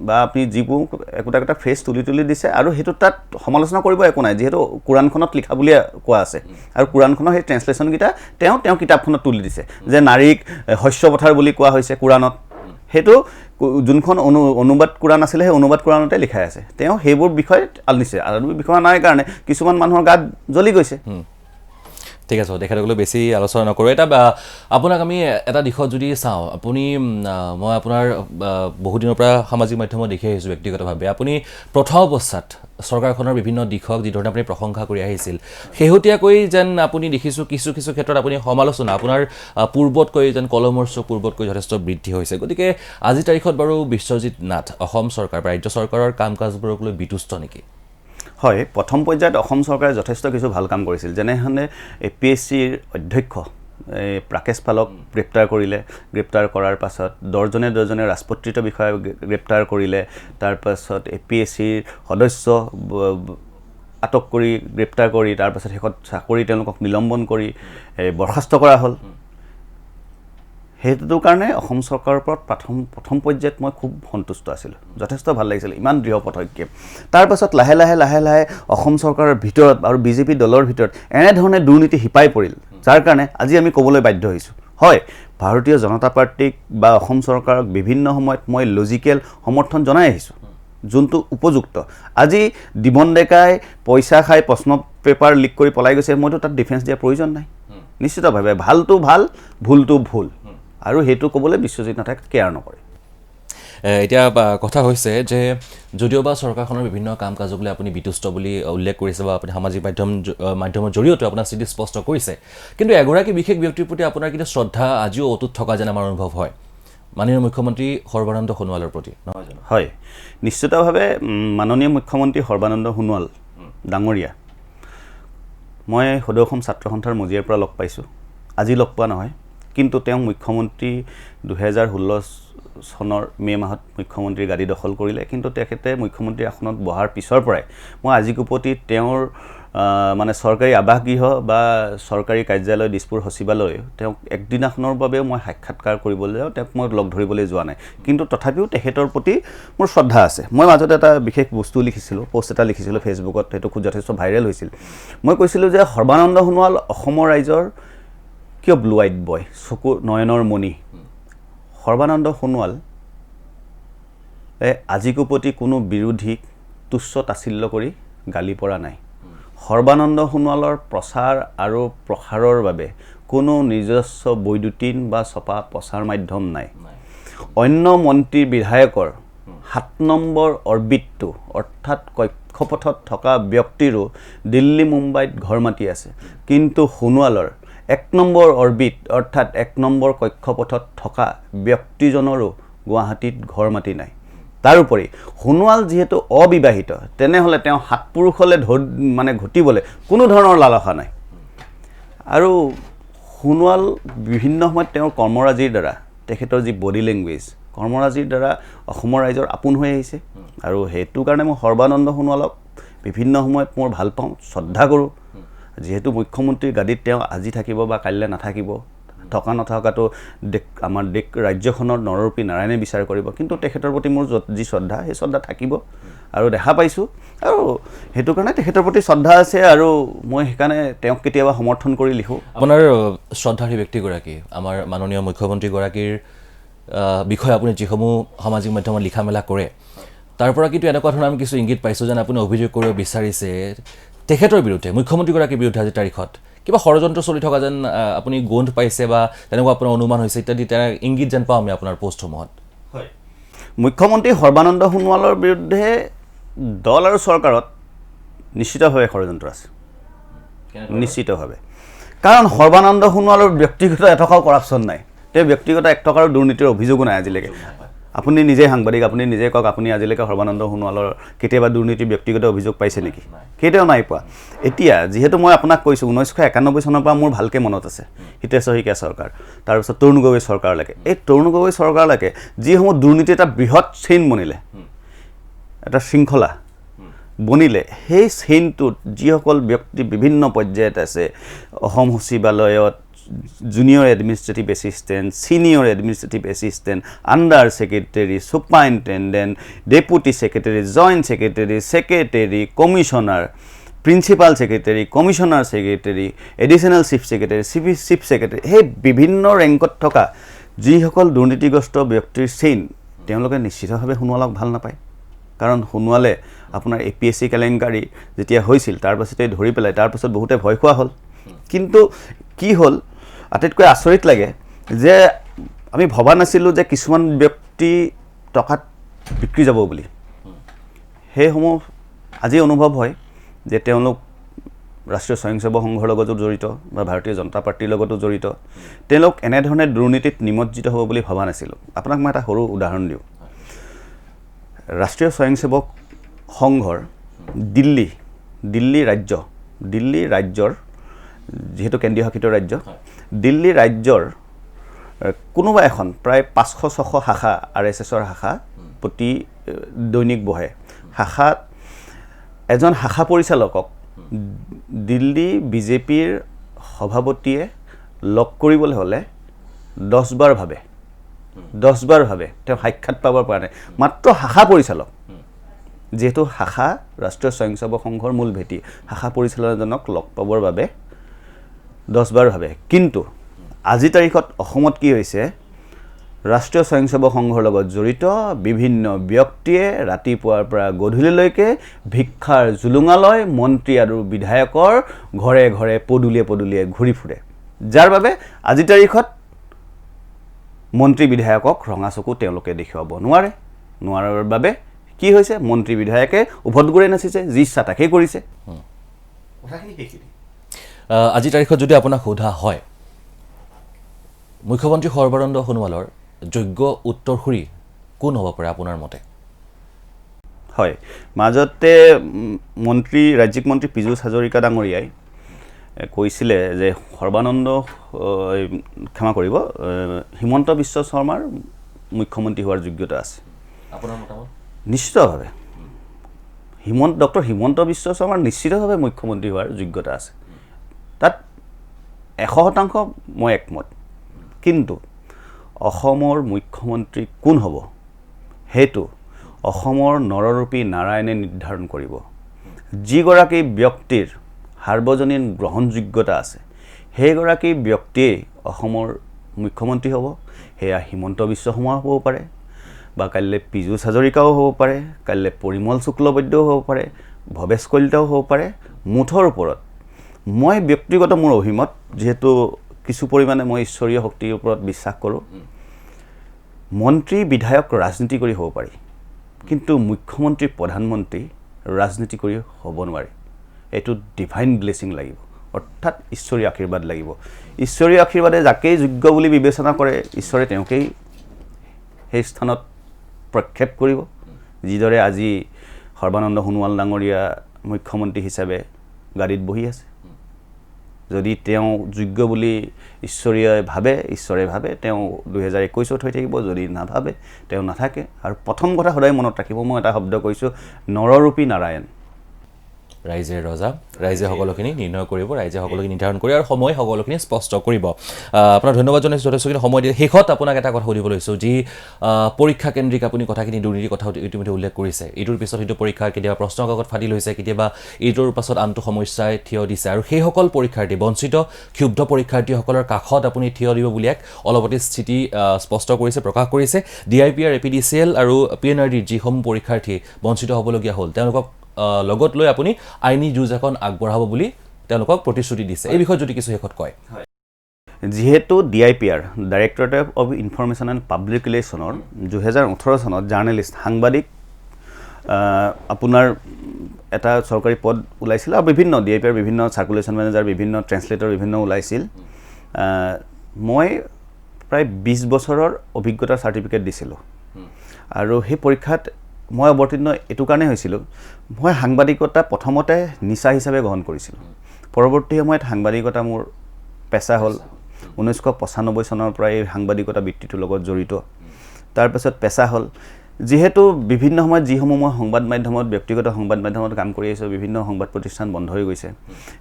বা আপুনি যিবোৰ একোটা একোটা ফ্ৰেজ তুলি দিছে আৰু সেইটো তাত সমালোচনা কৰিব একো নাই যিহেতু কোৰাণখনত লিখা বুলিয়ে কোৱা আছে আৰু কোৰাণখনৰ সেই ট্ৰেঞ্চলেশ্যনকেইটা তেওঁ কিতাপখনত তুলি দিছে যে নাৰীক শস্য পথাৰ বুলি কোৱা হৈছে কোৰাণত সেইটো যোনখন অনুবাদ কোৰাণ আছিলে সেই অনুবাদ কোৰাণতে লিখা আছে তেওঁ সেইবোৰ বিষয়ে আনিছে আৰু বিষয় নাই কাৰণে কিছুমান মানুহৰ গাত জ্বলি গৈছে ঠিক আছে তেখেতসকলে বেছি আলোচনা নকৰোঁ এটা আপোনাক আমি এটা দিশত যদি চাওঁ আপুনি মই আপোনাৰ বহুদিনৰ পৰা সামাজিক মাধ্যমত দেখি আহিছোঁ ব্যক্তিগতভাৱে আপুনি প্ৰথম অৱস্থাত চৰকাৰখনৰ বিভিন্ন দিশক যিধৰণে আপুনি প্ৰশংসা কৰি আহিছিল শেহতীয়াকৈ যেন আপুনি দেখিছোঁ কিছু ক্ষেত্ৰত আপুনি সমালোচনা আপোনাৰ পূৰ্বতকৈ যেন কলমৰ চোক পূৰ্বতকৈ যথেষ্ট বৃদ্ধি হৈছে গতিকে আজিৰ তাৰিখত বাৰু বিশ্বজিৎ নাথ অসম চৰকাৰ বা ৰাজ্য চৰকাৰৰ কাম কাজবোৰক লৈ বিতুষ্ট নেকি হয় প্ৰথম পৰ্যায়ত অসম চৰকাৰে যথেষ্ট কিছু ভাল কাম কৰিছিল যেনেধৰণে APSCৰ অধ্যক্ষ প্ৰাকেশ পালক গ্ৰেপ্তাৰ কৰিলে গ্ৰেপ্তাৰ কৰাৰ পাছত দহজনে ৰাজপত্ৰিত বিষয়া গ্ৰেপ্তাৰ কৰিলে তাৰপাছত APSCৰ সদস্য আটক কৰি গ্ৰেপ্তাৰ কৰি তাৰপাছত শেষত চাকৰি তেওঁলোকক নিলম্বন কৰি বৰখাস্ত কৰা হ'ল সেইটো কাৰণে অসম চৰকাৰৰ ওপৰত প্ৰথম পৰ্যায়ত মই খুব সন্তুষ্ট আছিলোঁ যথেষ্ট ভাল লাগিছিল ইমান দৃঢ় পদক্ষেপ তাৰপাছত লাহে লাহে অসম চৰকাৰৰ ভিতৰত আৰু বিজেপি দলৰ ভিতৰত এনেধৰণে দুৰ্নীতি হিপাই পৰিল যাৰ কাৰণে আজি আমি ক'বলৈ বাধ্য হৈছোঁ হয় ভাৰতীয় জনতা পাৰ্টিক বা অসম চৰকাৰক বিভিন্ন সময়ত মই লজিকেল সমৰ্থন জনাই আহিছোঁ যোনটো উপযুক্ত আজি দিবন ডেকাই পইচা খাই প্ৰশ্ন পেপাৰ লিক কৰি পলাই গৈছে মইতো তাত ডিফেন্স দিয়াৰ প্ৰয়োজন নাই নিশ্চিতভাৱে ভালটো ভাল ভুলটো ভুল আৰু সেইটো ক'বলৈ বিশ্বজিৎ নাথে কেয়াৰ নকৰে এতিয়া কথা হৈছে যে যদিওবা চৰকাৰখনৰ বিভিন্ন কাম কাজক লৈ আপুনি বিতুষ্ট বুলি উল্লেখ কৰিছে বা আপুনি সামাজিক মাধ্যমৰ জৰিয়তে আপোনাৰ স্থিতি স্পষ্ট কৰিছে কিন্তু এগৰাকী বিশেষ ব্যক্তিৰ প্ৰতি আপোনাৰ কিন্তু শ্ৰদ্ধা আজিও অটুট থকা যেন আমাৰ অনুভৱ হয় মাননীয় মুখ্যমন্ত্ৰী সৰ্বানন্দ সোণোৱালৰ প্ৰতি নহয় জানো হয় নিশ্চিতভাৱে মাননীয় মুখ্যমন্ত্ৰী সৰ্বানন্দ সোণোৱাল ডাঙৰীয়া মই সদৌ অসম ছাত্ৰ সন্থাৰ মজিয়াৰ পৰা লগ পাইছোঁ আজি লগ পোৱা নহয় কিন্তু তেওঁ মুখ্যমন্ত্ৰী 2016 চনৰ মে মাহত মুখ্যমন্ত্ৰীৰ গাড়ী দখল কৰিলে কিন্তু তেখেতে মুখ্যমন্ত্ৰী আসনত বহাৰ পিছৰ পৰাই মই আজিকোপতি তেওঁৰ মানে চৰকাৰী আৱাসগৃহ বা চৰকাৰী কাৰ্যালয় দিছপুৰ সচিবালয় তেওঁক একদিনাখনৰ বাবেও মই সাক্ষাৎকাৰ কৰিবলৈ যাওঁ তেওঁক মই লগ ধৰিবলৈ যোৱা নাই কিন্তু তথাপিও তেখেতৰ প্ৰতি মোৰ শ্ৰদ্ধা আছে মই মাজতে এটা বিশেষ বস্তু লিখিছিলোঁ পোষ্ট এটা লিখিছিলোঁ ফেচবুকত সেইটো খুব যথেষ্ট ভাইৰেল হৈছিল মই কৈছিলোঁ যে সৰ্বানন্দ সোণোৱাল অসমৰ ৰাইজৰ কিয় ব্লু আইড বয় চকু নয়নৰ মণি সৰ্বানন্দ সোণোৱাল আজিকোপতি কোনো বিৰোধীক তুচ্ছ তাচ্ছিল্য কৰি গালি পৰা নাই সৰ্বানন্দ সোণোৱালৰ প্ৰচাৰ আৰু প্ৰসাৰৰ বাবে কোনো নিজস্ব বৈদ্যুতিন বা ছপা প্ৰচাৰ মাধ্যম নাই অন্য মন্ত্ৰী বিধায়কৰ 7 নম্বৰ অৰ্বিটটো অৰ্থাৎ কক্ষপথত থকা ব্যক্তিৰো দিল্লী মুম্বাইত ঘৰ মাটি আছে কিন্তু সোণোৱালৰ 1 নম্বৰ অৰ্বিট অৰ্থাৎ 1 নম্বৰ কক্ষপথত থকা ব্যক্তিজনৰো গুৱাহাটীত ঘৰ মাটি নাই তাৰোপৰি সোণোৱাল যেহেতু অবিবাহিত তেনেহলে তেওঁ হাত পুৰুষলে মানে ঘটিবলৈ কোনো ধৰণৰ লালসা নাই আৰু সোণোৱাল বিভিন্ন সময়ত তেওঁৰ কৰ্মৰাজিৰ দ্বাৰা তেখেতৰ যি বডি লেংগুৱেজ কৰ্মৰাজিৰ দ্বাৰা অসমৰ ৰাইজৰ আপোন হৈ আহিছে আৰু সেইটো কাৰণে মই সৰ্বানন্দ সোণোৱালক বিভিন্ন সময়ত মোৰ ভাল পাওঁ শ্ৰদ্ধা কৰোঁ যেহেতু মুখ্যমন্ত্ৰীৰ গাদীত তেওঁ আজি থাকিব বা কাইলৈ নাথাকিব থকা নথকাটো আমাৰ ৰাজ্যখনৰ নৰৰূপী নাৰায়ণে বিচাৰ কৰিব কিন্তু তেখেতৰ প্ৰতি মোৰ যি শ্ৰদ্ধা সেই শ্ৰদ্ধা থাকিব আৰু দেখা পাইছোঁ আৰু সেইটো কাৰণে তেখেতৰ প্ৰতি শ্ৰদ্ধা আছে আৰু মই সেইকাৰণে তেওঁক কেতিয়াবা সমৰ্থন কৰি লিখোঁ আপোনাৰ শ্ৰদ্ধাৰ ব্যক্তিগৰাকী আমাৰ মাননীয় মুখ্যমন্ত্ৰীগৰাকীৰ বিষয়ে আপুনি যিসমূহ সামাজিক মাধ্যমত লিখা মেলা কৰে তাৰ পৰা কিন্তু এনেকুৱা ধৰণৰ আমি কিছু ইংগিত পাইছোঁ যেন আপুনি অভিযোগ কৰিব বিচাৰিছে তেখেতৰ বিৰুদ্ধে মুখ্যমন্ত্ৰীগৰাকীৰ বিৰুদ্ধে আজিৰ তাৰিখত কিবা ষড়যন্ত্ৰ চলি থকা যেন আপুনি গোন্ধ পাইছে বা তেনেকুৱা আপোনাৰ অনুমান হৈছে ইত্যাদি তেনে ইংগিত যেন পাওঁ আমি আপোনাৰ পোষ্টসমূহত হয় মুখ্যমন্ত্ৰী সৰ্বানন্দ সোণোৱালৰ বিৰুদ্ধে দল আৰু চৰকাৰত নিশ্চিতভাৱে ষড়যন্ত্ৰ আছে নিশ্চিতভাৱে কাৰণ সৰ্বানন্দ সোণোৱালৰ ব্যক্তিগত এটকাও কৰাপশ্যন নাই তেওঁ ব্যক্তিগত 1 টকাৰো দুৰ্নীতিৰ অভিযোগো নাই আজিলৈকে আপুনি নিজে সাংবাদিক আপুনি নিজে কওক আপুনি আজিলৈকে সৰ্বানন্দ সোণোৱালৰ কেতিয়াবা দুৰ্নীতি ব্যক্তিগত অভিযোগ পাইছে নেকি কেতিয়াও নাই পোৱা এতিয়া যিহেতু মই আপোনাক কৈছোঁ 1991 চনৰ পৰা মোৰ ভালকৈ মনত আছে হিতেশ্বৰ শইকীয়া চৰকাৰ তাৰপিছত তৰুণ গগৈ চৰকাৰলৈকে এই তৰুণ গগৈ চৰকাৰলৈকে যিসমূহ দুৰ্নীতি এটা বৃহৎ চেইন বনিলে এটা শৃংখলা বনিলে সেই চেইনটোত যিসকল ব্যক্তি বিভিন্ন পৰ্যায়ত আছে অসম সচিবালয়ত junior administrative assistant, senior administrative assistant, under secretary, superintendent, deputy secretary, joint secretary, secretary, commissioner, principal secretary, commissioner secretary, additional chief secretary, chief secretary, সেই বিভিন্ন ৰেংকত থকা যিসকল দুৰ্নীতিগ্ৰস্ত ব্যক্তিৰ চেইন তেওঁলোকে নিশ্চিতভাৱে সোণোৱালক ভাল নাপায়। কাৰণ সোণোৱালে আপোনাৰ APSC কেলেংকাৰী যেতিয়া হৈছিল তাৰপাছতে ধৰি পেলাই তাৰপাছত বহুতে ভয় খোৱা হ'ল। কিন্তু কি হ'ল, আটাইতকৈ আচৰিত লাগে যে আমি ভবা নাছিলোঁ যে কিছুমান ব্যক্তি টকাত বিক্ৰী যাব বুলি। সেইসমূহ আজি অনুভৱ হয় যে তেওঁলোক ৰাষ্ট্ৰীয় স্বয়ংসেৱক সংঘৰ লগতো জড়িত বা ভাৰতীয় জনতা পাৰ্টিৰ লগতো জড়িত। তেওঁলোক এনেধৰণে দুৰ্নীতিত নিমজ্জিত হ'ব বুলি ভবা নাছিলোঁ। আপোনাক মই এটা সৰু উদাহৰণ দিওঁ। ৰাষ্ট্ৰীয় স্বয়ংসেৱক সংঘৰ দিল্লী ৰাজ্যৰ যিহেতু কেন্দ্ৰীয় শাসিত ৰাজ্য, দিল্লী ৰাজ্যৰ কোনোবা এখন প্ৰায় 500-600 শাখা RSSৰ শাখা প্ৰতি দৈনিক বহে। শাখাত এজন শাখা পৰিচালকক দিল্লী বিজেপিৰ সভাপতিয়ে লগ কৰিবলৈ হ'লে 10 বাৰ ভাবে তেওঁ সাক্ষাৎ পাব পৰা নাই। মাত্ৰ শাখা পৰিচালক, যিহেতু শাখা ৰাষ্ট্ৰীয় স্বয়ংসেৱক সংঘৰ মূল ভেটি, শাখা পৰিচালকজনক লগ পাবৰ বাবে 10 বাৰ ভাবে। কিন্তু আজি তাৰিখত অসমত কি হৈছে, ৰাষ্ট্ৰীয় স্বয়ংসেৱক সংঘৰ লগত জড়িত বিভিন্ন ব্যক্তিয়ে ৰাতিপুৱাৰ পৰা গধূলিলৈকে ভিক্ষাৰ জুলুঙালৈ মন্ত্ৰী আৰু বিধায়কৰ ঘৰে ঘৰে পদূলিয়ে ঘূৰি ফুৰে, যাৰ বাবে আজি তাৰিখত মন্ত্ৰী বিধায়কক ৰঙা চকু তেওঁলোকে দেখুৱাব নোৱাৰাৰ বাবে কি হৈছে, মন্ত্ৰী বিধায়কে উভত গুৰে নাচিছে, যি ইচ্ছা তাকেই কৰিছে। আজি তাৰিখত যদি আপোনাক সোধা হয় মুখ্যমন্ত্ৰী সৰ্বানন্দ সোণোৱালৰ যোগ্য উত্তৰসূৰী কোন হ'ব পাৰে আপোনাৰ মতে? হয়, মাজতে ৰাজ্যিক মন্ত্ৰী পীযুষ হাজৰিকা ডাঙৰীয়াই কৈছিলে যে ক্ষমা কৰিব, হিমন্ত বিশ্ব শৰ্মাৰ মুখ্যমন্ত্ৰী হোৱাৰ যোগ্যতা আছে। আপোনাৰ মতামত? নিশ্চিতভাৱে ডক্টৰ হিমন্ত বিশ্ব শৰ্মাৰ নিশ্চিতভাৱে মুখ্যমন্ত্ৰী হোৱাৰ যোগ্যতা আছে, তাত 100% মই একমত। কিন্তু অসমৰ মুখ্যমন্ত্ৰী কোন হ'ব সেইটো অসমৰ নৰৰূপী নাৰায়ণে নিৰ্ধাৰণ কৰিব। যিগৰাকী ব্যক্তিৰ সাৰ্বজনীন গ্ৰহণযোগ্যতা আছে সেইগৰাকী ব্যক্তিয়েই অসমৰ মুখ্যমন্ত্ৰী হ'ব। সেয়া হিমন্ত বিশ্ব শৰ্মা হ'ব পাৰে, বা কাইলৈ পীযুষ হাজৰিকাও হ'ব পাৰে, কাইলৈ পৰিমল শুক্লবৈদ্যও হ'ব পাৰে, ভৱেশ কলিতাও হ'ব পাৰে। মুঠৰ ওপৰত মই ব্যক্তিগত মোৰ অভিমত, যিহেতু কিছু পৰিমাণে মই ঈশ্বৰীয় শক্তিৰ ওপৰত বিশ্বাস কৰোঁ, মন্ত্ৰী বিধায়ক ৰাজনীতি কৰি হ'ব পাৰি, কিন্তু মুখ্যমন্ত্ৰী প্ৰধানমন্ত্ৰী ৰাজনীতি কৰি হ'ব নোৱাৰে। এইটো ডিভাইন ব্লেছিং লাগিব, অৰ্থাৎ ঈশ্বৰীয় আশীৰ্বাদ লাগিব। ঈশ্বৰীয় আশীৰ্বাদে যাকেই যোগ্য বুলি বিবেচনা কৰে ঈশ্বৰে তেওঁকেই সেই স্থানত প্ৰক্ষেপ কৰিব। যিদৰে আজি সৰ্বানন্দ সোণোৱাল ডাঙৰীয়া মুখ্যমন্ত্ৰী হিচাপে গাড়ীত বহি আছে, যদি তেওঁ যোগ্য বুলি ঈশ্বৰে ভাবে তেওঁ 2021 হৈ থাকিব, যদি নাভাবে তেওঁ নাথাকে। আৰু প্ৰথম কথা সদায় মনত ৰাখিব, মই এটা শব্দ কৈছোঁ, নৰৰূপী নাৰায়ণ। ৰাইজে ৰজা, ৰাইজে সকলোখিনি নিৰ্ণয় কৰিব, ৰাইজে সকলোখিনি নিৰ্ধাৰণ কৰি আৰু সময় সকলোখিনি স্পষ্ট কৰিব। আপোনাক ধন্যবাদ জনাইছোঁ যথেষ্টখিনি সময় দিয়ে। শেষত আপোনাক এটা কথা সুধিব লৈছোঁ, যি পৰীক্ষা কেন্দ্ৰিক আপুনি কথাখিনি দুৰ্নীতিৰ কথা ইতিমধ্যে উল্লেখ কৰিছে, ইটোৰ পিছত সিটো পৰীক্ষা, কেতিয়াবা প্ৰশ্ন কাকত ফাদিল হৈছে, কেতিয়াবা ইটোৰ পাছত আনটো সমস্যাই থিয় দিছে, আৰু সেইসকল পৰীক্ষাৰ্থী বঞ্চিত ক্ষুব্ধ পৰীক্ষাৰ্থীসকলৰ কাষত আপুনি থিয় দিব বুলি এক অলপতে স্থিতি স্পষ্ট কৰিছে, প্ৰকাশ কৰিছে। DIPR, APDCL আৰু PNRDৰ যিসমূহ পৰীক্ষাৰ্থী বঞ্চিত হ'বলগীয়া হ'ল তেওঁলোকক লগত লৈ আপুনি আইনী যুঁজ এখন আগবঢ়াব বুলি তেওঁলোকক প্ৰতিশ্ৰুতি দিছে। এই বিষয়ত যদি কিছু শেষত কয়। যিহেতু DIPR, directorate of information and public ৰিলেশ্যনৰ 2018 চনত জাৰ্নেলিষ্ট, সাংবাদিক আপোনাৰ এটা চৰকাৰী পদ ওলাইছিল, আৰু বিভিন্ন DIPR বিভিন্ন চাৰ্কুলেশ্যন মেনেজাৰ, বিভিন্ন ট্ৰেন্সলেটৰ বিভিন্ন ওলাইছিল। মই প্ৰায় 20 বছৰৰ অভিজ্ঞতাৰ চাৰ্টিফিকেট দিছিলোঁ, আৰু সেই পৰীক্ষাত মই অৱতীৰ্ণ এইটো কাৰণে হৈছিলোঁ, মই সাংবাদিকতা প্ৰথমতে নিচা হিচাপে গ্ৰহণ কৰিছিলোঁ। পৰৱৰ্তী সময়ত সাংবাদিকতা মোৰ পেচা হ'ল। 1995 চনৰ পৰা এই সাংবাদিকতা বৃত্তিটোৰ লগত জড়িত, তাৰপাছত পেচা হ'ল। যিহেতু বিভিন্ন সময়ত যিসমূহ মই সংবাদ মাধ্যমত, ব্যক্তিগত সংবাদ মাধ্যমত কাম কৰি আহিছোঁ, বিভিন্ন সংবাদ প্ৰতিষ্ঠান বন্ধ হৈ গৈছে।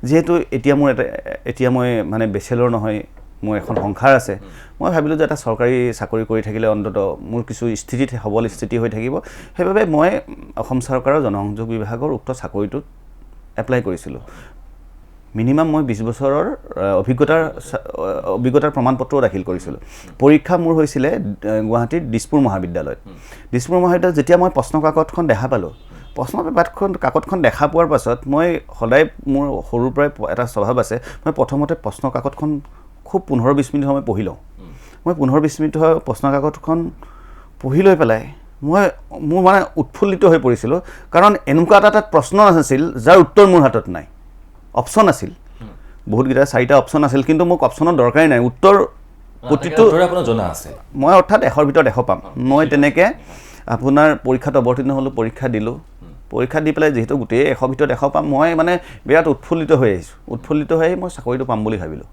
যিহেতু এতিয়া মই মানে বেচেলৰ নহয়, মোৰ এখন সংসাৰ আছে মই ভাবিলোঁ যে এটা চৰকাৰী চাকৰি কৰি থাকিলে অন্ততঃ মোৰ কিছু স্থিতিত সবল স্থিতি হৈ থাকিব সেইবাবে মই অসম চৰকাৰৰ জনসংযোগ বিভাগৰ উক্ত চাকৰিটোত এপ্লাই কৰিছিলোঁ মিনিমাম মই 20 বছৰৰ অভিজ্ঞতাৰ প্ৰমাণপত্ৰও দাখিল কৰিছিলোঁ পৰীক্ষা মোৰ হৈছিলে গুৱাহাটীৰ দিছপুৰ মহাবিদ্যালয়ত যেতিয়া মই প্ৰশ্নকাকতখন দেখা পালোঁ কাকতখন দেখা পোৱাৰ পাছত মই সদায় মোৰ সৰুৰ পৰাই এটা স্বভাৱ আছে মই প্ৰথমতে প্ৰশ্নকাকতখন খুব 15-20 মিনিট সময় পঢ়ি লওঁ মই 15-20 মিনিট প্ৰশ্নকাকতখন পঢ়ি লৈ পেলাই মোৰ মানে উৎফুল্লিত হৈ পৰিছিলোঁ কাৰণ এনেকুৱা এটা প্ৰশ্ন নাছিল যাৰ উত্তৰ মোৰ হাতত নাই অপশ্যন আছিল বহুতকেইটা 4টা অপশ্যন আছিল কিন্তু মোক অপশ্যনৰ দৰকাৰেই নাই উত্তৰ প্ৰতিটো আপোনাৰ জনা আছে মই অৰ্থাৎ 100ৰ ভিতৰত 100 পাম মই তেনেকৈ আপোনাৰ পৰীক্ষাত অৱতীৰ্ণ হ'লোঁ পৰীক্ষা দিলোঁ পৰীক্ষা দি পেলাই যিহেতু গোটেই 100ৰ ভিতৰত 100 পাম মই মানে বিৰাট উৎফুল্লিত হৈ আহিছোঁ উৎফুল্লিত হৈ মই চাকৰিটো পাম বুলি ভাবিলোঁ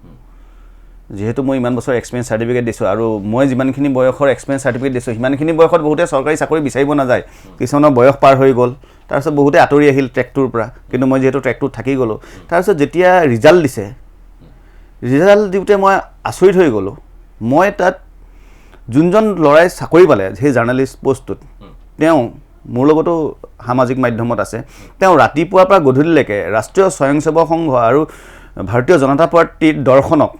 যেহেতু মই ইমান বছৰ এক্সপিৰিয়েঞ্চ সাৰ্টিফিকেট দিছোঁ আৰু মই যিমানখিনি বয়সৰ এক্সপিৰিয়েঞ্চ সাৰ্টিফিকেট দিছোঁ সিমানখিনি বয়সত বহুতে চৰকাৰী চাকৰি বিচাৰিব নাযায় কিছুমানৰ বয়স পাৰ হৈ গ'ল তাৰপিছত বহুতে আঁতৰি আহিল ট্ৰেকটোৰ পৰা কিন্তু মই যিহেতু ট্ৰেকটোত থাকি গ'লোঁ তাৰপিছত যেতিয়া ৰিজাল্ট দিছে ৰিজাল্ট দিওঁতে মই আচৰিত হৈ গ'লোঁ মই তাত যোনজন ল'ৰাই চাকৰি পালে সেই জাৰ্ণালিষ্ট পোষ্টটোত তেওঁ মোৰ লগতো সামাজিক মাধ্যমত আছে তেওঁ ৰাতিপুৱাৰ পৰা গধূলিলৈকে ৰাষ্ট্ৰীয় স্বয়ংসেৱক সংঘ আৰু ভাৰতীয় জনতা পাৰ্টীৰ দৰ্শনক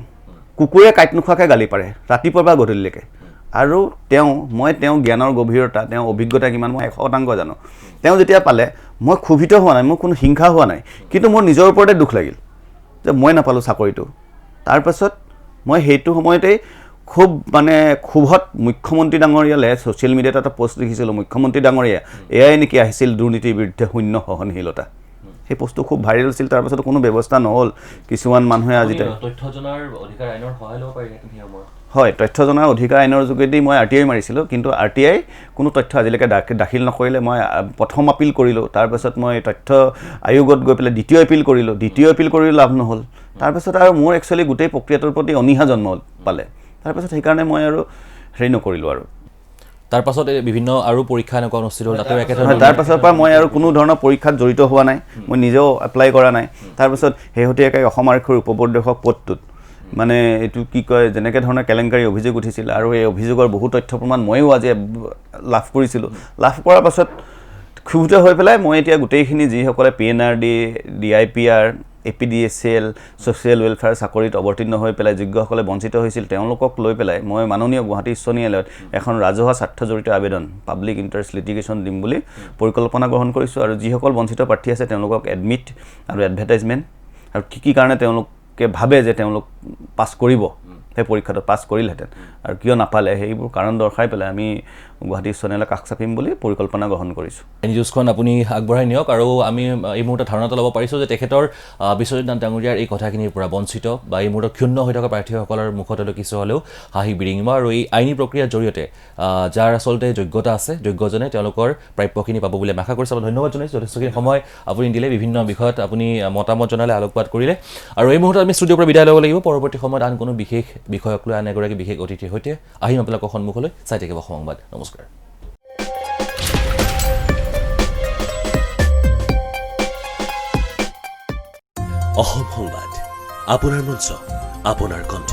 কুকুৰে কাইট নোখোৱাকৈ গালি পাৰে ৰাতিপুৱাৰ পৰা গধূলিলৈকে আৰু মই তেওঁ জ্ঞানৰ গভীৰতা তেওঁ অভিজ্ঞতা কিমান মই 100% জানো তেওঁ যেতিয়া পালে মই ক্ষোভিত হোৱা নাই মোৰ কোনো হিংসা হোৱা নাই কিন্তু মোৰ নিজৰ ওপৰতে দুখ লাগিল যে মই নাপালোঁ চাকৰিটো তাৰপাছত মই সেইটো সময়তেই খুব মানে ক্ষোভত মুখ্যমন্ত্ৰী ডাঙৰীয়ালে ছ'চিয়েল মিডিয়াত এটা পোষ্ট লিখিছিলোঁ মুখ্যমন্ত্ৰী ডাঙৰীয়া এয়াই নেকি আহিছিল দুৰ্নীতিৰ বিৰুদ্ধে শূন্য সহনশীলতা সেই পোষ্টটো খুব ভাইৰেল হৈছিল তাৰপাছত কোনো ব্যৱস্থা নহ'ল কিছুমান মানুহে আজি তথ্য জনাৰ অধিকাৰ আইনৰ সহায় ল'ব পাৰি হয় তথ্য জনাৰ অধিকাৰ আইনৰ যোগেদি মই RTI মাৰিছিলোঁ কিন্তু RTI কোনো তথ্য আজিলৈকে দাখিল নকৰিলে মই প্ৰথম আপিল কৰিলোঁ তাৰপাছত মই তথ্য আয়োগত গৈ পেলাই দ্বিতীয় এপিল কৰিলোঁ লাভ নহ'ল তাৰপাছত আৰু মোৰ একচুৱেলি গোটেই প্ৰক্ৰিয়াটোৰ প্ৰতি অনীহা জন্ম পালে তাৰপাছত সেইকাৰণে মই আৰু হেৰি নকৰিলোঁ আৰু তাৰপাছত বিভিন্ন আৰু পৰীক্ষা এনেকুৱা অনুষ্ঠিত হ'ল তাতে একেধৰণে তাৰপাছৰ পৰা মই আৰু কোনো ধৰণৰ পৰীক্ষাত জড়িত হোৱা নাই মই নিজেও এপ্লাই কৰা নাই তাৰপাছত শেহতীয়াকৈ অসম আৰক্ষীৰ উপপৰিদৰ্শক পদটোত মানে এইটো কি কয় যেনেকৈ ধৰণৰ কেলেংকাৰী অভিযোগ উঠিছিল আৰু এই অভিযোগৰ বহু তথ্য প্ৰমাণ ময়ো আজি লাভ কৰিছিলোঁ লাভ কৰাৰ পাছত ক্ষুব্ধ হৈ পেলাই মই এতিয়া গোটেইখিনি যিসকলে PNRD DIPR APDSL social welfare চাকৰিত অৱতীৰ্ণ হৈ পেলাই যোগ্যসকলে বঞ্চিত হৈছিল তেওঁলোকক লৈ পেলাই মই মাননীয় গুৱাহাটী উচ্চ ন্যায়ালয়ত এখন ৰাজহুৱা স্বাৰ্থজড়িত আবেদন পাব্লিক ইণ্টাৰেষ্ট লিটিগেশ্যন দিম বুলি পৰিকল্পনা গ্ৰহণ কৰিছোঁ আৰু যিসকল বঞ্চিত প্ৰাৰ্থী আছে তেওঁলোকক এডমিট আৰু এডভাৰটাইজমেণ্ট আৰু কি কাৰণে তেওঁলোকে ভাবে যে তেওঁলোক পাছ কৰিব সেই পৰীক্ষাটো পাছ কৰিলহেঁতেন আৰু কিয় নাপালে সেইবোৰ কাৰণ দৰ্শাই পেলাই আমি গুৱাহাটী উচ্চ ন্যায়ালয়ক কাষ চাপিম বুলি পৰিকল্পনা গ্ৰহণ কৰিছোঁ নিউজখন আপুনি আগবঢ়াই নিয়ক আৰু আমি এই মুহূৰ্তত ধাৰণাটো ল'ব পাৰিছোঁ যে তেখেতৰ বিশ্বজিৎ নাথ ডাঙৰীয়াৰ এই কথাখিনিৰ পৰা বঞ্চিত বা এই মুহূৰ্তত ক্ষুণ্ণ হৈ থকা প্ৰাৰ্থীসকলৰ মুখতলৈ কিছু হ'লেও হাঁহি বিৰিঙিব আৰু এই আইনী প্ৰক্ৰিয়াৰ জৰিয়তে যাৰ আচলতে যোগ্যতা আছে যোগ্যজনে তেওঁলোকৰ প্ৰাপ্যখিনি পাব বুলি আশা কৰিছোঁ ধন্যবাদ জনাইছোঁ যথেষ্টখিনি সময় আপুনি দিলে বিভিন্ন বিষয়ত আপুনি মতামত জনালে আলোকপাত কৰিলে আৰু এই মুহূৰ্তত আমি ষ্টুডিঅ'ৰ পৰা বিদায় ল'ব লাগিব পৰৱৰ্তী সময়ত আন কোনো বিশেষ বিষয়ক লৈ আন এগৰাকী বিশেষ অতিথিৰ সৈতে আহিম আপোনালোকৰ সন্মুখলৈ চাই থাকিব সংবাদ নমস্কাৰ অসম সংবাদ আপোনাৰ মঞ্চ আপোনাৰ কণ্ঠ